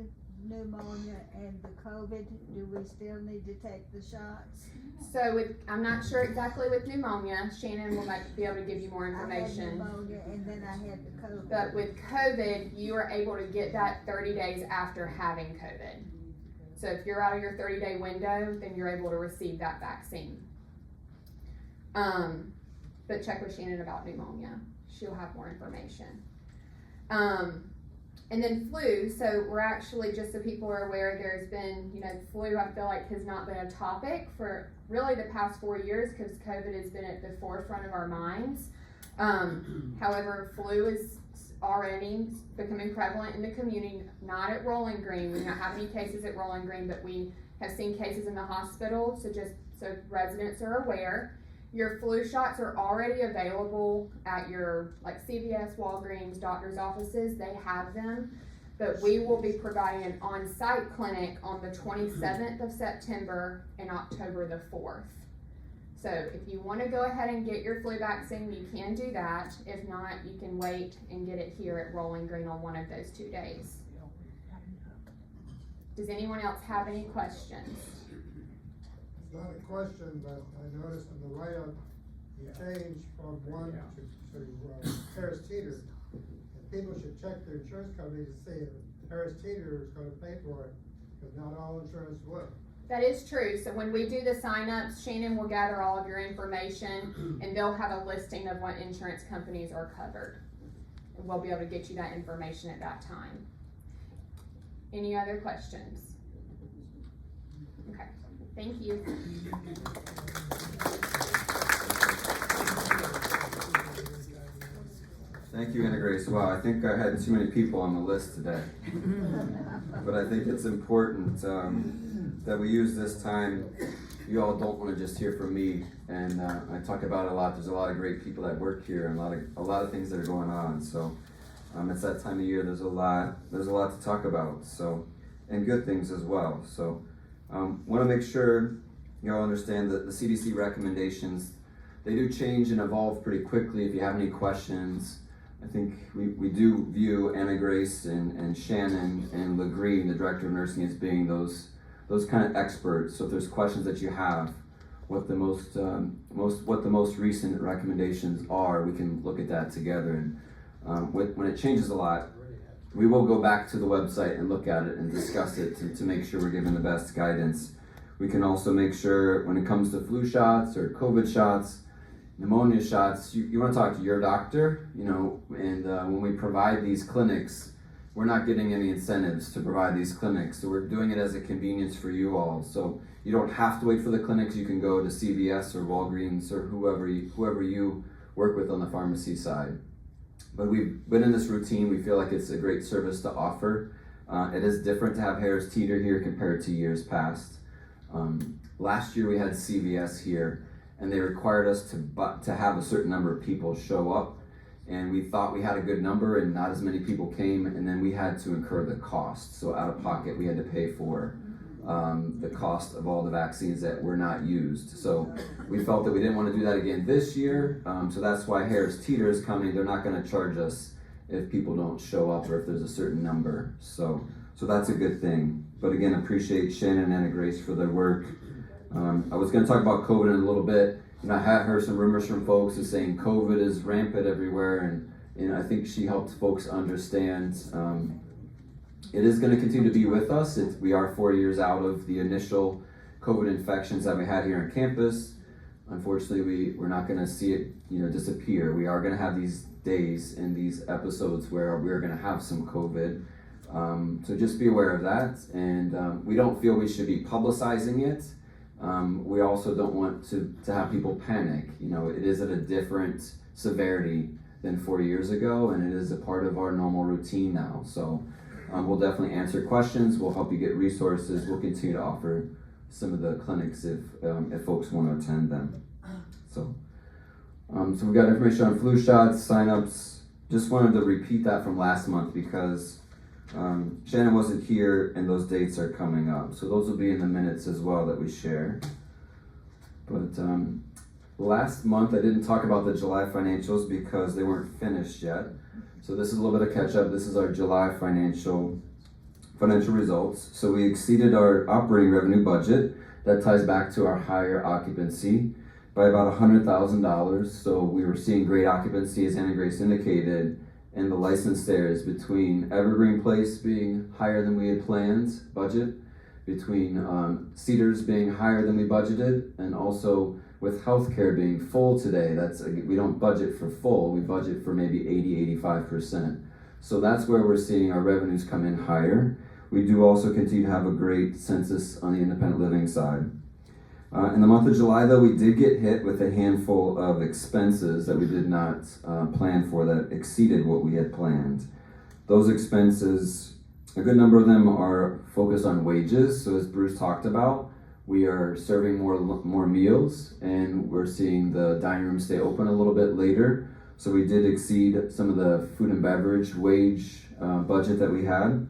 pneumonia and the COVID, do we still need to take the shots? So I'm not sure exactly with pneumonia. Shannon will be able to give you more information. I had pneumonia and then I had the COVID. But with COVID, you are able to get that 30 days after having COVID. So if you're out of your 30-day window, then you're able to receive that vaccine. But check with Shannon about pneumonia. She'll have more information. And then flu, so we're actually, just so people are aware, there's been, flu I feel like has not been a topic for really the past 4 years because COVID has been at the forefront of our minds. However, flu is already becoming prevalent in the community, not at Rolling Green. We don't have any cases at Rolling Green, but we have seen cases in the hospital, so just so residents are aware. Your flu shots are already available at your CVS, Walgreens, doctor's offices. They have them, but we will be providing an on-site clinic on the 27th of September and October the 4th. So if you want to go ahead and get your flu vaccine, you can do that. If not, you can wait and get it here at Rolling Green on one of those 2 days. Does anyone else have any questions? It's not a question, but I noticed in the layout, you changed from one to Harris Teeter. And people should check their insurance company to see if Harris Teeter is gonna pay for it, because not all insurance will. That is true. So when we do the sign-ups, Shannon will gather all of your information and they'll have a listing of what insurance companies are covered. And we'll be able to get you that information at that time. Any other questions? Okay, thank you. Thank you, Anna Grace. Wow, I think I had too many people on the list today. But I think it's important that we use this time. You all don't want to just hear from me, and I talk about it a lot. There's a lot of great people that work here, and a lot of things that are going on. So it's that time of year. There's a lot to talk about. So, and good things as well. So, want to make sure you all understand that the CDC recommendations, they do change and evolve pretty quickly. If you have any questions, I think we do view Anna Grace and Shannon and LaGreen, the director of nursing, as being those kind of experts. So if there's questions that you have, what the most recent recommendations are, we can look at that together. And when it changes a lot, we will go back to the website and look at it and discuss it to make sure we're giving the best guidance. We can also make sure when it comes to flu shots or COVID shots, pneumonia shots, you want to talk to your doctor, and when we provide these clinics, we're not getting any incentives to provide these clinics, so we're doing it as a convenience for you all. So you don't have to wait for the clinics. You can go to CVS or Walgreens or whoever you work with on the pharmacy side. But we've been in this routine. We feel like it's a great service to offer. It is different to have Harris Teeter here compared to years past. Last year we had CVS here, and they required us to have a certain number of people show up, and we thought we had a good number and not as many people came, and then we had to incur the cost. So out of pocket we had to pay for the cost of all the vaccines that were not used. So we felt that we didn't want to do that again this year, so that's why Harris Teeter is coming. They're not going to charge us if people don't show up or if there's a certain number. So that's a good thing. But again, appreciate Shannon and Anna Grace for their work. I was going to talk about COVID in a little bit. I have heard some rumors from folks who saying COVID is rampant everywhere, and I think she helped folks understand it is going to continue to be with us. We are 4 years out of the initial COVID infections that we had here on campus. Unfortunately, we're not going to see it disappear. We are going to have these days and these episodes where we're going to have some COVID. So just be aware of that, and we don't feel we should be publicizing it. We also don't want to have people panic. It is at a different severity than 4 years ago, and it is a part of our normal routine now. So we'll definitely answer questions. We'll help you get resources. We'll continue to offer some of the clinics if folks want to attend them. So we've got information on flu shots, signups. Just wanted to repeat that from last month because Shannon wasn't here and those dates are coming up. So those will be in the minutes as well that we share. But last month I didn't talk about the July financials because they weren't finished yet. So this is a little bit of catch up. This is our July financial results. So we exceeded our operating revenue budget. That ties back to our higher occupancy by about $100,000. So we were seeing great occupancy, as Anna Grace indicated, and the license there is between Evergreen Place being higher than we had planned, budget, between Cedars being higher than we budgeted, and also with healthcare being full today. We don't budget for full, we budget for maybe 80-85%. So that's where we're seeing our revenues come in higher. We do also continue to have a great census on the independent living side. In the month of July, though, we did get hit with a handful of expenses that we did not plan for that exceeded what we had planned. Those expenses, a good number of them are focused on wages. So as Bruce talked about, we are serving more meals, and we're seeing the dining room stay open a little bit later. So we did exceed some of the food and beverage wage budget that we had.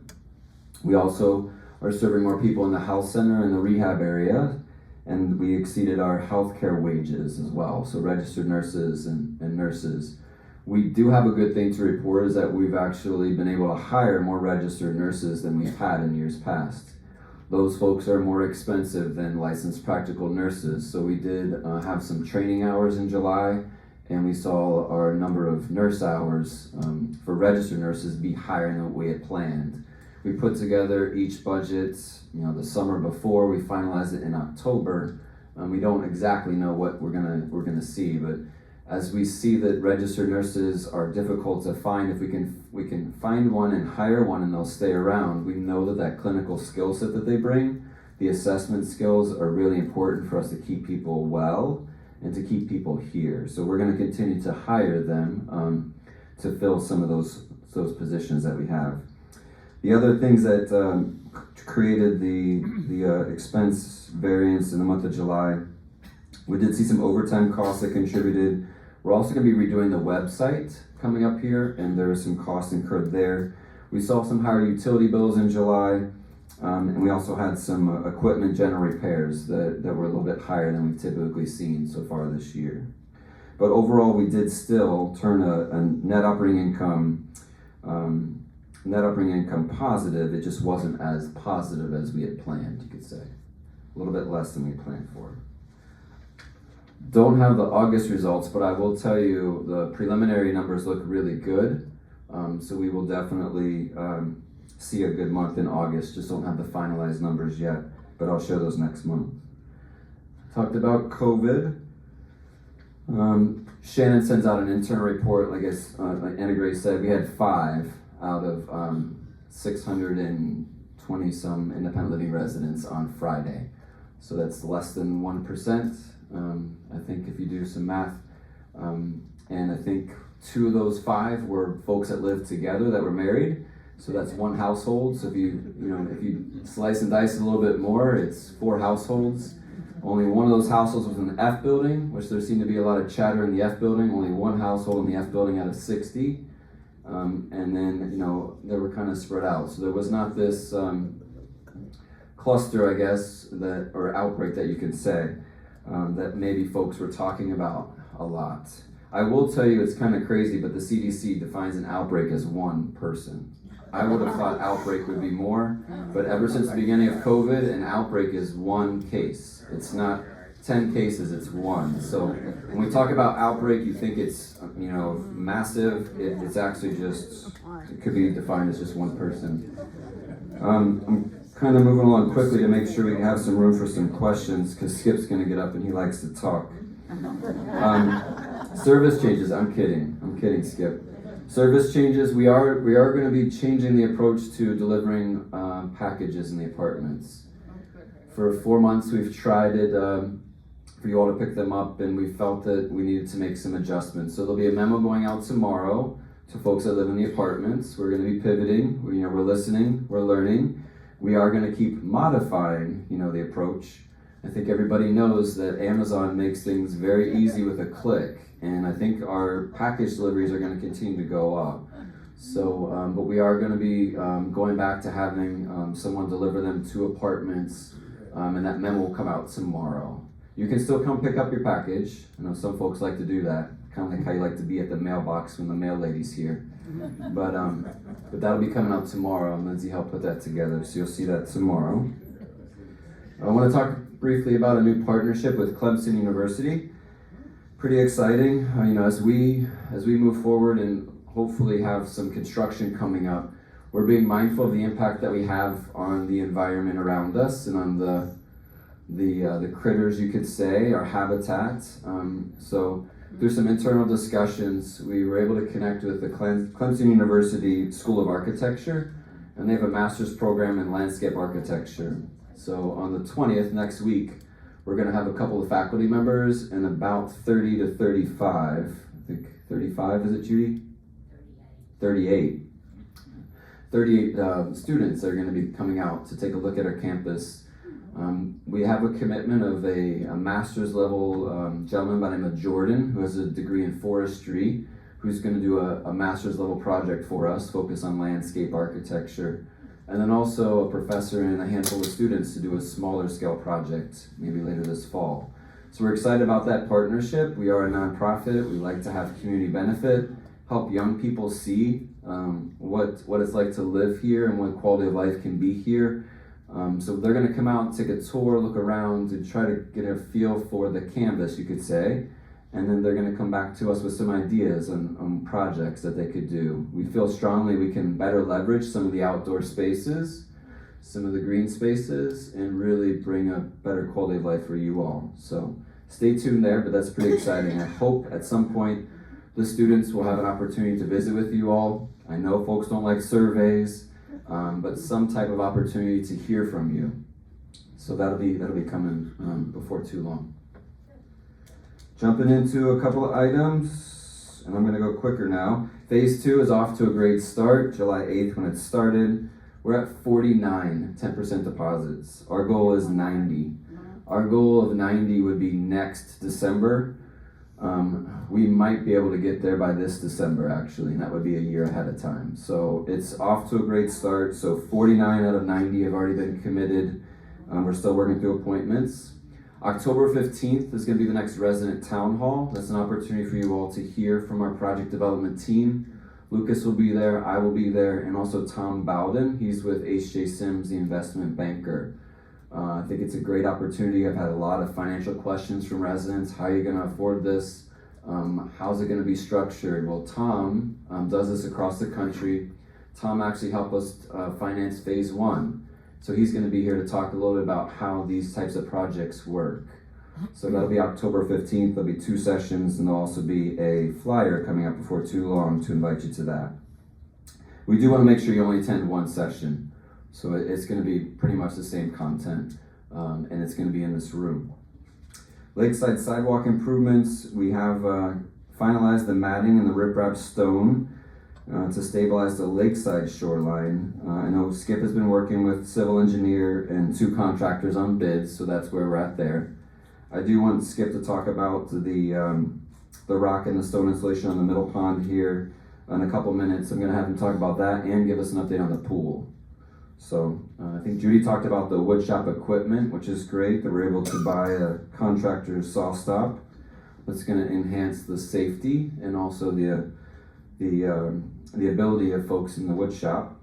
We also are serving more people in the health center and the rehab area, and we exceeded our healthcare wages as well. So registered nurses and nurses. We do have a good thing to report is that we've actually been able to hire more registered nurses than we've had in years past. Those folks are more expensive than licensed practical nurses. So we did have some training hours in July, and we saw our number of nurse hours for registered nurses be higher than what we had planned. We put together each budget, the summer before. We finalized it in October. We don't exactly know what we're gonna see, but as we see that registered nurses are difficult to find, if we can find one and hire one and they'll stay around, we know that that clinical skill set that they bring, the assessment skills, are really important for us to keep people well and to keep people here. So we're going to continue to hire them to fill some of those positions that we have. The other things that created the expense variance in the month of July, we did see some overtime costs that contributed. We're also going to be redoing the website coming up here, and there are some costs incurred there. We saw some higher utility bills in July, and we also had some equipment general repairs that were a little bit higher than we've typically seen so far this year. But overall, we did still turn a net operating income positive. It just wasn't as positive as we had planned, you could say. A little bit less than we planned for. Don't have the August results, but I will tell you the preliminary numbers look really good. So we will definitely see a good month in August. Just don't have the finalized numbers yet, but I'll show those next month. Talked about COVID. Shannon sends out an internal report, like Anna Grace said. We had 5 out of 620 some independent living residents on Friday. So that's less than 1%. I think if you do some math, and I think 2 of those 5 were folks that lived together that were married. So that's 1 household. So if you slice and dice it a little bit more, it's 4 households. Only 1 of those households was in the F building, which there seemed to be a lot of chatter in the F building. Only 1 household in the F building out of 60. And then, they were kind of spread out. So there was not this cluster, I guess, or outbreak that you could say, that maybe folks were talking about a lot. I will tell you, it's kind of crazy, but the CDC defines an outbreak as 1 person. I would have thought outbreak would be more, but ever since the beginning of COVID, an outbreak is 1 case. It's not 10 cases, it's 1. So when we talk about outbreak, you think it's, massive. It's actually just, it could be defined as just 1 person. I'm kind of moving along quickly to make sure we have some room for some questions, because Skip's going to get up and he likes to talk. Service changes. I'm kidding, Skip. Service changes. We are going to be changing the approach to delivering packages in the apartments. For 4 months, we've tried it for you all to pick them up, and we felt that we needed to make some adjustments. So there'll be a memo going out tomorrow to folks that live in the apartments. We're going to be pivoting. We're listening. We're learning. We are going to keep modifying, the approach. I think everybody knows that Amazon makes things very easy with a click, and I think our package deliveries are going to continue to go up. So, but we are going to be going back to having someone deliver them to apartments, and that memo will come out tomorrow. You can still come pick up your package. I know some folks like to do that, kind of like how you like to be at the mailbox when the mail lady's here. But that'll be coming out tomorrow, and Lindsay helped put that together, so you'll see that tomorrow. I want to talk briefly about a new partnership with Clemson University. Pretty exciting, as we move forward and hopefully have some construction coming up. We're being mindful of the impact that we have on the environment around us and on the critters, you could say, our habitat. So through some internal discussions, we were able to connect with the Clemson University School of Architecture, and they have a master's program in landscape architecture. So on the 20th, next week, we're going to have a couple of faculty members and about 30 to 35, I think 35, is it Judy? 38 students that are going to be coming out to take a look at our campus. We have a commitment of a master's level gentleman by the name of Jordan, who has a degree in forestry, who's going to do a master's level project for us, focus on landscape architecture. And then also a professor and a handful of students to do a smaller scale project, maybe later this fall. So we're excited about that partnership. We are a nonprofit. We like to have community benefit, help young people see what it's like to live here and what quality of life can be here. So they're going to come out and take a tour, look around, to try to get a feel for the canvas, you could say. And then they're going to come back to us with some ideas on projects that they could do. We feel strongly we can better leverage some of the outdoor spaces, some of the green spaces, and really bring a better quality of life for you all. So stay tuned there, but that's pretty exciting. I hope at some point the students will have an opportunity to visit with you all. I know folks don't like surveys, but some type of opportunity to hear from you. So that'll be coming before too long. Jumping into a couple of items, and I'm gonna go quicker now. Phase 2 is off to a great start, July 8th when it started. We're at 49 10% deposits. Our goal is 90. Our goal of 90 would be next December. We might be able to get there by this December actually, and that would be a year ahead of time. So it's off to a great start. So 49 out of 90 have already been committed. We're still working through appointments. October 15th is going to be the next resident town hall. That's an opportunity for you all to hear from our project development team. Lucas will be there, I will be there, and also Tom Bowden. He's with H.J. Sims, the investment banker. I think it's a great opportunity. I've had a lot of financial questions from residents. How are you going to afford this? How's it going to be structured? Well, Tom does this across the country. Tom actually helped us finance phase 1. So he's going to be here to talk a little bit about how these types of projects work. So that'll be October 15th. There'll be 2 sessions, and there'll also be a flyer coming up before too long to invite you to that. We do want to make sure you only attend 1 session. So it's going to be pretty much the same content, and it's going to be in this room. Lakeside sidewalk improvements. We have finalized the matting and the riprap stone to stabilize the lakeside shoreline. I know Skip has been working with civil engineer and 2 contractors on bids, so that's where we're at there. I do want Skip to talk about the rock and the stone installation on the middle pond here in a couple minutes. I'm going to have him talk about that and give us an update on the pool. So I think Judy talked about the wood shop equipment, which is great that we're able to buy a contractor's saw stop. That's going to enhance the safety and also the ability of folks in the wood shop.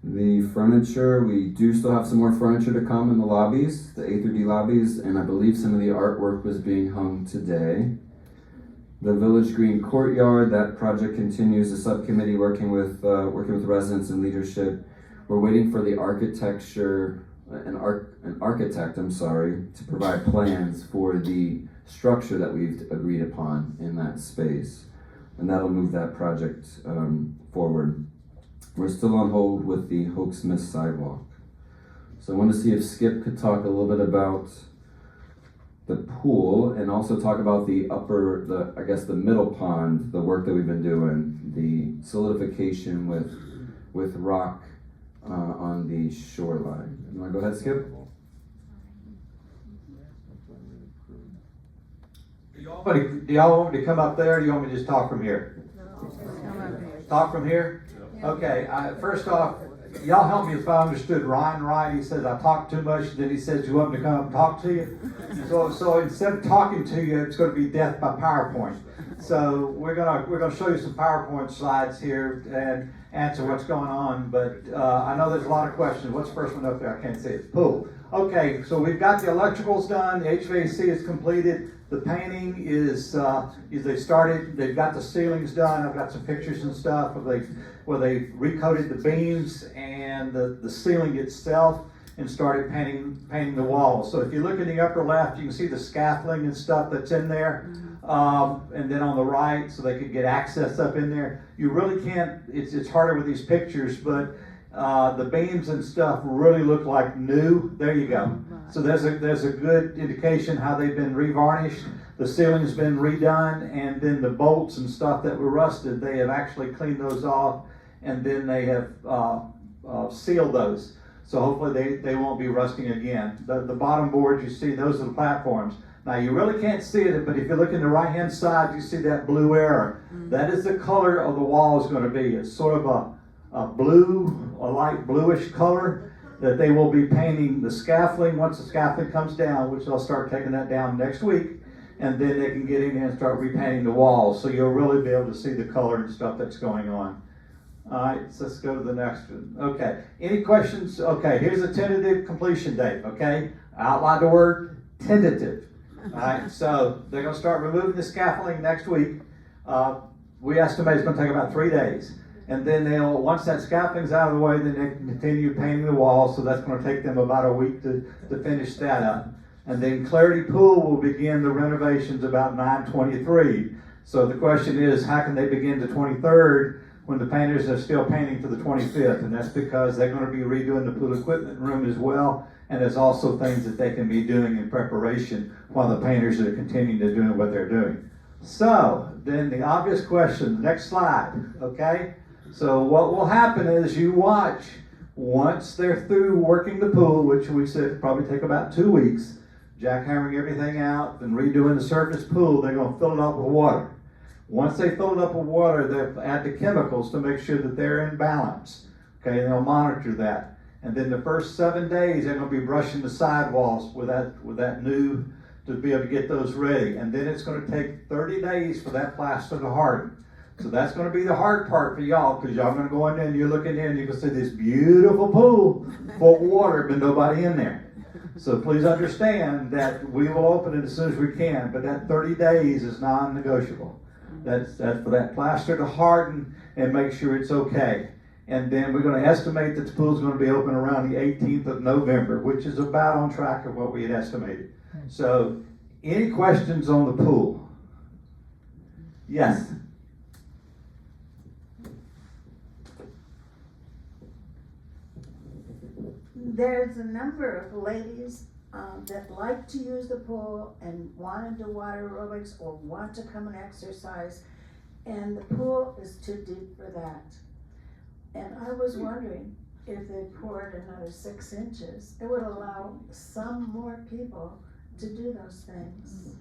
The furniture, we do still have some more furniture to come in the lobbies, the A through D lobbies, and I believe some of the artwork was being hung today. The Village Green Courtyard, that project continues. The subcommittee working with residents and leadership. We're waiting for the an architect, to provide plans for the structure that we've agreed upon in that space. And that'll move that project forward. We're still on hold with the Hoke Smith sidewalk. So I wanted to see if Skip could talk a little bit about the pool and also talk about the middle pond, the work that we've been doing, the solidification with rock on the shoreline. You want to go ahead, Skip? Do y'all want me to come up there, or do you want me to just talk from here? Talk from here? Okay, first off, y'all help me if I understood Ryan right. He says I talk too much, then he says you want me to come and talk to you. So instead of talking to you, it's going to be death by PowerPoint. So we're gonna show you some PowerPoint slides here and answer what's going on. But I know there's a lot of questions. What's the first one up there? I can't see it. Pool. Okay, so we've got the electricals done. The HVAC is completed. The painting is they started. They've got the ceilings done. I've got some pictures and stuff where they recoated the beams and the ceiling itself and started painting the walls. So if you look in the upper left, you can see the scaffolding and stuff that's in there. And then on the right, so they could get access up in there. You really can't. It's harder with these pictures, but the beams and stuff really look like new. There you go. So there's a good indication how they've been revarnished. The ceiling's been redone, and then the bolts and stuff that were rusted, they have actually cleaned those off, and then they have sealed those. So hopefully they won't be rusting again. The bottom boards you see, those are the platforms. Now you really can't see it, but if you look in the right hand side, you see that blue arrow. That is the color of the wall is going to be. It's sort of a light bluish color that they will be painting the scaffolding. Once the scaffolding comes down, which they'll start taking that down next week, and then they can get in there and start repainting the walls. So you'll really be able to see the color and stuff that's going on. All right, so let's go to the next one. Okay, any questions? Okay, here's a tentative completion date, okay? I outlined the word tentative. All right, so they're going to start removing the scaffolding next week. We estimate it's going to take about 3 days. And then once that scaffolding's out of the way, then they can continue painting the walls. So that's going to take them about a week to finish that up. And then Clarity Pool will begin the renovations about 9/23. So the question is, how can they begin the 23rd when the painters are still painting for the 25th? And that's because they're going to be redoing the pool equipment room as well. And there's also things that they can be doing in preparation while the painters are continuing to do what they're doing. So then the obvious question, next slide, okay? So what will happen is you watch, once they're through working the pool, which we said probably take about 2 weeks, jackhammering everything out and redoing the surface pool, they're going to fill it up with water. Once they fill it up with water, they'll add the chemicals to make sure that they're in balance. Okay, and they'll monitor that. And then the first 7 days, they're going to be brushing the sidewalls with that new, to be able to get those ready. And then it's going to take 30 days for that plaster to harden. So that's going to be the hard part for y'all, because y'all going to go in there and you're looking in and you can see this beautiful pool full of water, but nobody in there. So please understand that we will open it as soon as we can, but that 30 days is non-negotiable. That's for that plaster to harden and make sure it's okay. And then we're going to estimate that the pool's going to be open around the 18th of November, which is about on track of what we had estimated. So, any questions on the pool? Yes? There's a number of ladies that like to use the pool and want to do water aerobics or want to come and exercise, and the pool is too deep for that. And I was wondering if they poured another 6 inches, it would allow some more people to do those things.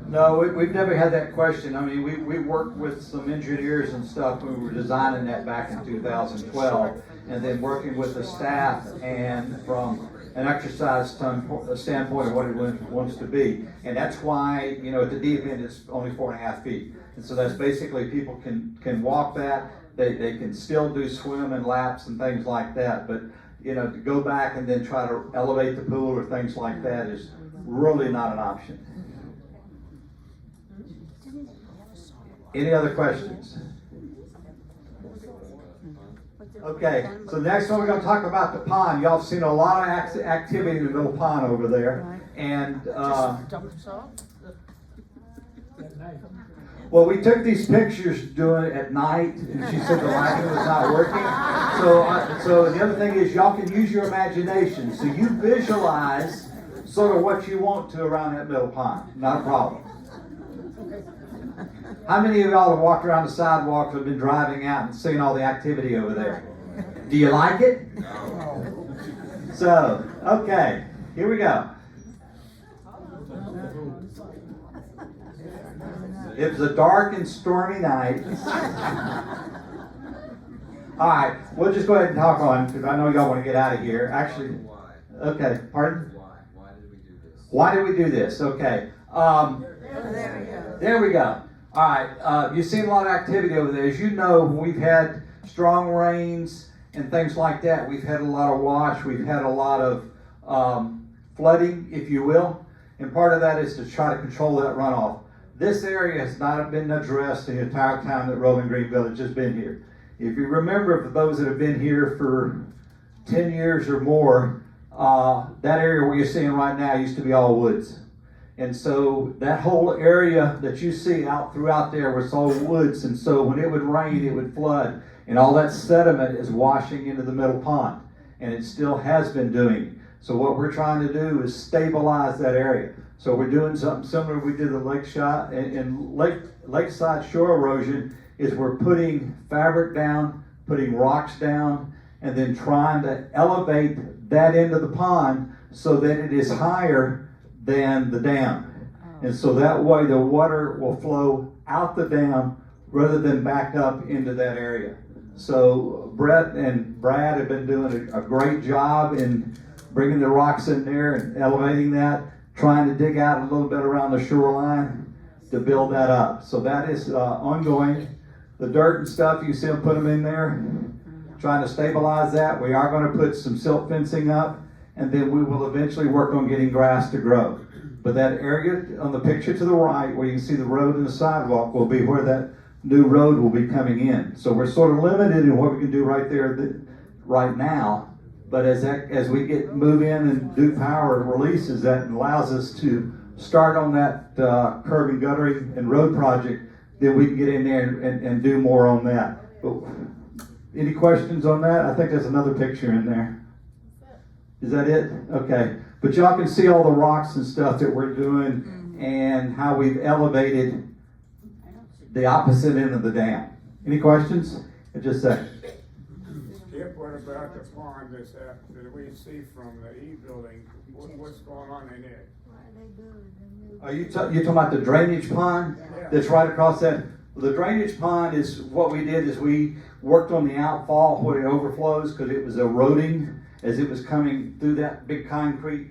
No, we've never had that question. I mean, we worked with some engineers and stuff when we were designing that back in 2012, and then working with the staff and from an exercise standpoint of what it wants to be. And that's why, you know, at the deep end it's only 4.5 feet. And so that's basically people can walk that. They can still do swim and laps and things like that. But, you know, to go back and then try to elevate the pool or things like that is really not an option. Any other questions? Okay, so next one we're going to talk about the pond. Y'all have seen a lot of activity in the middle pond over there. And well, we took these pictures doing it at night, and she said the lighting was not working. So the other thing is y'all can use your imagination. So you visualize sort of what you want to around that middle pond. Not a problem. How many of y'all have walked around the sidewalk, have been driving out and seen all the activity over there? Do you like it? No. So, okay, here we go. It was a dark and stormy night. All right, we'll just go ahead and talk on, because I know y'all want to get out of here. Actually, okay, pardon? Why did we do this? Okay. There we go. All right. You've seen a lot of activity over there. As you know, we've had strong rains and things like that. We've had a lot of wash. We've had a lot of flooding, if you will. And part of that is to try to control that runoff. This area has not been addressed the entire time that Rolling Green Village has been here. If you remember, for those that have been here for 10 years or more, that area where you're seeing right now used to be all woods. And so that whole area that you see out throughout there was all woods. And so when it would rain, it would flood. And all that sediment is washing into the middle pond. And it still has been doing. So what we're trying to do is stabilize that area. So we're doing something similar we did the lakeside and lakeside shore erosion is we're putting fabric down, putting rocks down, and then trying to elevate that end of the pond so that it is higher than the dam. And so that way the water will flow out the dam rather than back up into that area. So Brett and Brad have been doing a great job in bringing the rocks in there and elevating that, trying to dig out a little bit around the shoreline to build that up. So that is ongoing. The dirt and stuff, you see them put them in there, trying to stabilize that. We are going to put some silt fencing up, and then we will eventually work on getting grass to grow. But that area on the picture to the right, where you can see the road and the sidewalk, will be where that new road will be coming in. So we're sort of limited in what we can do right there right now, But as we move in and Duke Power releases that and allows us to start on that curb and guttering and road project, then we can get in there and do more on that. But any questions on that? I think there's another picture in there. Is that it? Okay. But y'all can see all the rocks and stuff that we're doing and how we've elevated the opposite end of the dam. Any questions? Just a second. Skip, what about the pond that we see from the E building? What's going on in it? Are you talking about the drainage pond that's right across that? Well, the drainage pond is what we did is we worked on the outfall where it overflows because it was eroding as it was coming through that big concrete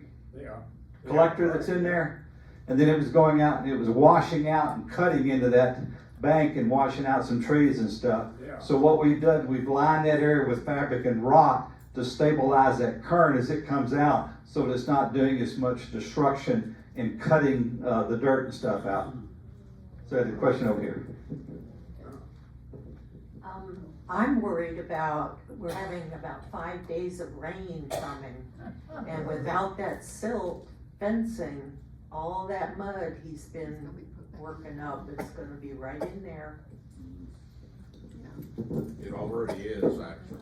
collector that's in there. And then it was going out and it was washing out and cutting into that bank and washing out some trees and stuff. So what we've done, we've lined that area with fabric and rock to stabilize that current as it comes out so that it's not doing as much destruction and cutting the dirt and stuff out. So I had a question over here. I'm worried about, we're having about 5 days of rain coming, and without that silt fencing, all that mud he's been working up is gonna be right in there. It already is, actually.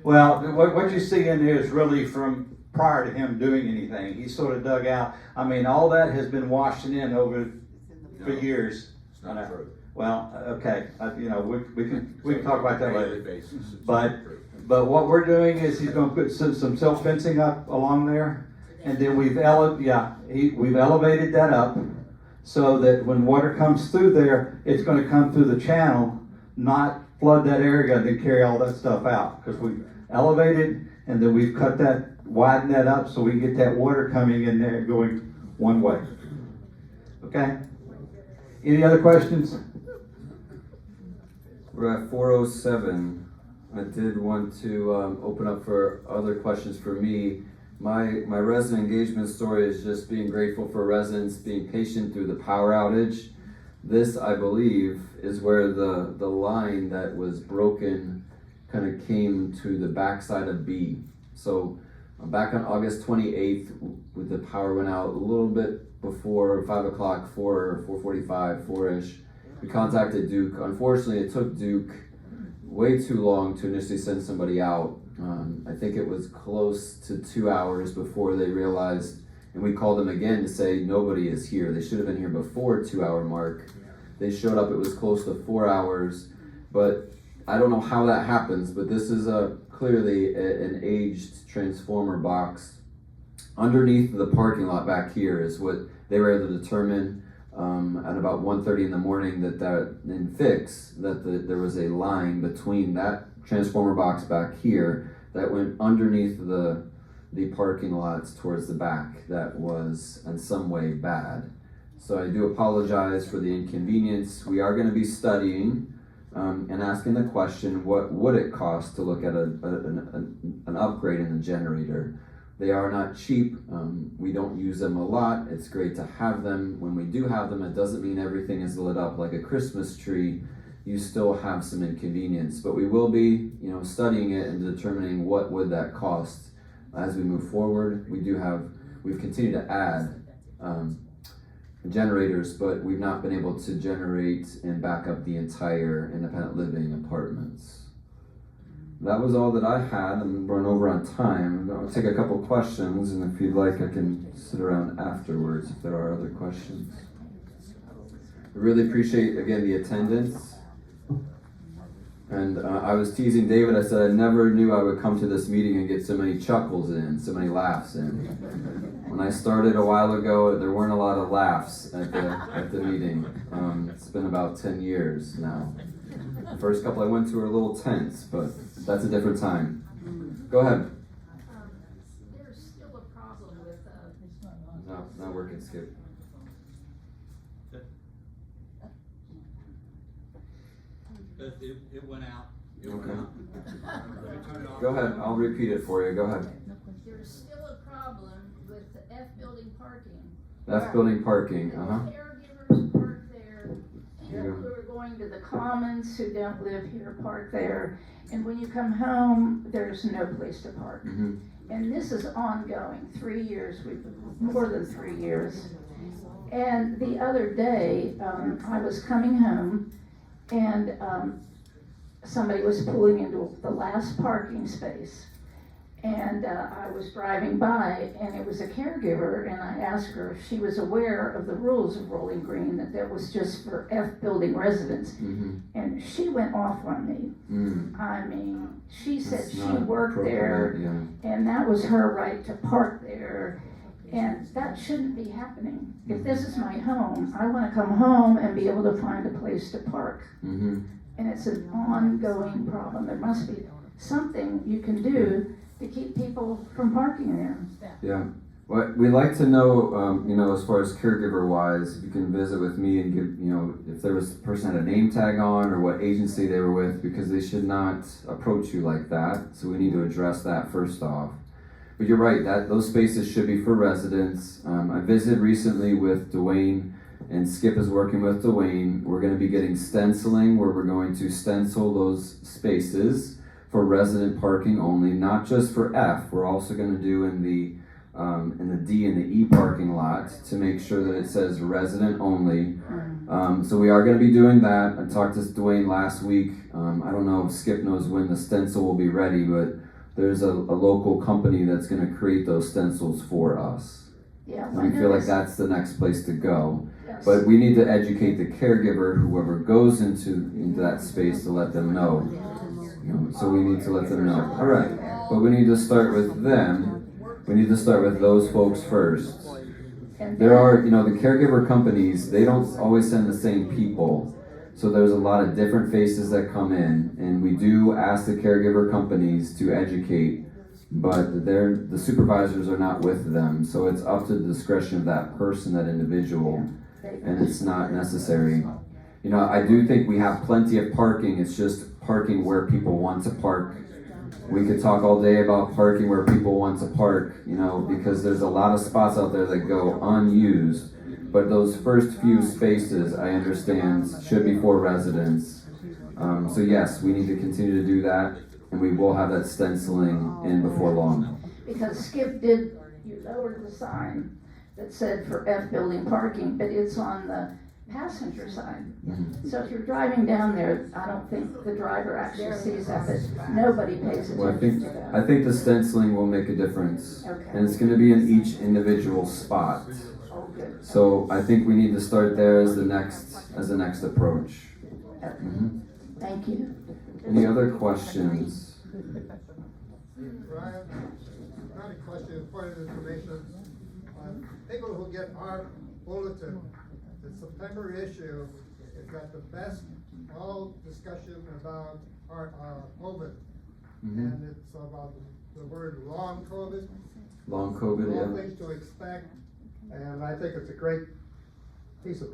Well, what you see in there is really from prior to him doing anything. He sort of dug out. I mean, all that has been washing in over for years. It's not true. Well, okay, we can talk about that later. Basis, But what we're doing is he's going to put some self fencing up along there, and then we've elevated that up so that when water comes through there, it's going to come through the channel, not flood that area and then carry all that stuff out. Because we've elevated and then we've widened that up so we can get that water coming in there going one way. Okay? Any other questions? We're at 4:07. I did want to open up for other questions for me. My resident engagement story is just being grateful for residents being patient through the power outage. This, I believe, is where the line that was broken kind of came to the backside of B. So back on August 28th, with the power went out a little bit before 5 o'clock, 4:45, 4-ish. We contacted Duke. Unfortunately, it took Duke way too long to initially send somebody out. I think it was close to 2 hours before they realized, and we called them again to say nobody is here. They should have been here before 2-hour mark. They showed up, it was close to 4 hours, but I don't know how that happens, but this is clearly an aged transformer box. Underneath the parking lot back here is what they were able to determine at about 1:30 in the morning that there was a line between that transformer box back here that went underneath the parking lots towards the back that was in some way bad. So I do apologize for the inconvenience. We are going to be studying and asking the question, what would it cost to look at an upgrade in the generator? They are not cheap. We don't use them a lot. It's great to have them. When we do have them, it doesn't mean everything is lit up like a Christmas tree. You still have some inconvenience, but we will be, studying it and determining what would that cost as we move forward. We've continued to add generators, but we've not been able to generate and back up the entire independent living apartments. That was all that I had. I'm running over on time. I'll take a couple questions, and if you'd like, I can sit around afterwards if there are other questions. I really appreciate, again, the attendance. And I was teasing David. I said I never knew I would come to this meeting and get so many chuckles in, so many laughs in. When I started a while ago, there weren't a lot of laughs at the meeting. It's been about 10 years now. The first couple I went to were a little tense, but that's a different time. Go ahead. There's still a problem with No, not working, Skip. But it went out. Go ahead, I'll repeat it for you. Go ahead. There's still a problem with the F building parking. F building parking, Caregivers park there, people who are going going to the Commons who don't live here park there. And when you come home, there's no place to park. Mhm. And this is ongoing, 3 years, more than 3 years. And the other day, I was coming home and somebody was pulling into the last parking space. And I was driving by and it was a caregiver, and I asked her if she was aware of the rules of Rolling Green, that was just for F building residents. Mhm. And she went off on me. Mm. I mean, she said That's she not worked there appropriate, yeah. and that was her right to park there. And that shouldn't be happening. If this is my home, I wanna come home and be able to find a place to park. Mhm. And it's an ongoing problem. There must be something you can do to keep people from parking there. Yeah. Well, we'd like to know, as far as caregiver wise, if you can visit with me and give, if there was a person had a name tag on or what agency they were with, because they should not approach you like that. So we need to address that first off. But you're right, that those spaces should be for residents. I visited recently with Dwayne, and Skip is working with Dwayne. We're going to be getting stenciling where we're going to stencil those spaces for resident parking only, not just for F. We're also going to do in the D and the E parking lot to make sure that it says resident only. So we are going to be doing that. I talked to Dwayne last week. I don't know if Skip knows when the stencil will be ready, but there's a local company that's going to create those stencils for us. Yeah, And we feel like that's the next place to go. Yes. But we need to educate the caregiver, whoever goes into that space, to let them know. So we need to let them know. All right, but we need to start with them. We need to start with those folks first. There are, the caregiver companies, they don't always send the same people. So there's a lot of different faces that come in, and we do ask the caregiver companies to educate, but the supervisors are not with them. So it's up to the discretion of that person, that individual, and it's not necessary. I do think we have plenty of parking. It's just parking where people want to park. We could talk all day about parking where people want to park, because there's a lot of spots out there that go unused. But those first few spaces, I understand, should be for residents. So yes, we need to continue to do that, and we will have that stenciling in before long. Because Skip you lowered the sign that said for F building parking, but it's on the passenger side. Mhm. So if you're driving down there, I don't think the driver actually sees that, but nobody pays Well, attention to that. I think the stenciling will make a difference, Okay. and it's going to be in each individual spot. Oh, good. So I think we need to start there as the next approach. Mhm. Thank you. Any other questions? Ryan, not a question, point of information. People who get our bulletin, the September issue, it's got the best, all discussion about our COVID. Mhm. And it's about the word long COVID. Long COVID, All yeah. things to expect, and I think it's a great piece of,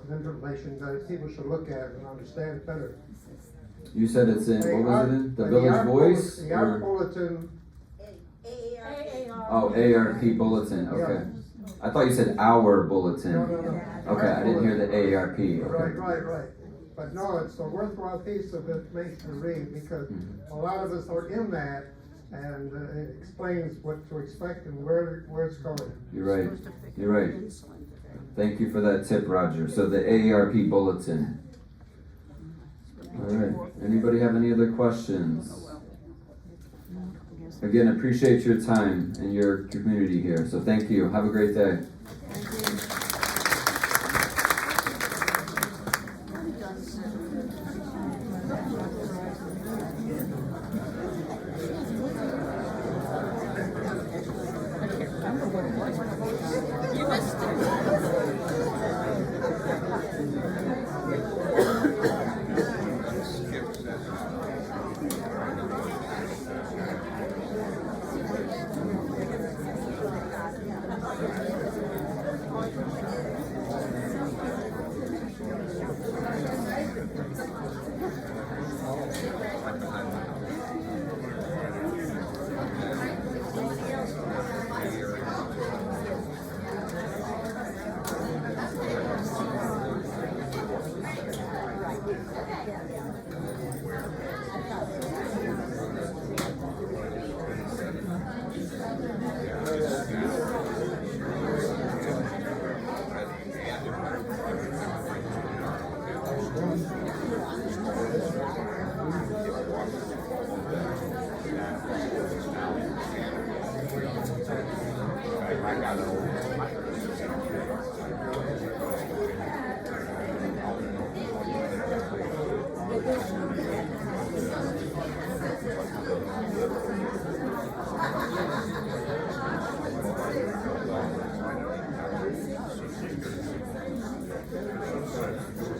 information that people should look at and understand better. You said it's in, what was it in? The Village ARP Voice? The ARP or- bulletin, Oh, AARP Bulletin, okay. I thought you said our bulletin. No. Okay, I didn't hear the AARP, okay. Right. But no, it's a worthwhile piece of information to read, because a lot of us are in that, and it explains what to expect and where it's going. You're right. Thank you for that tip, Roger. So the AARP Bulletin. All right, anybody have any other questions? Again, appreciate your time and your community here, so thank you. Have a great day. You missed it. Thank you.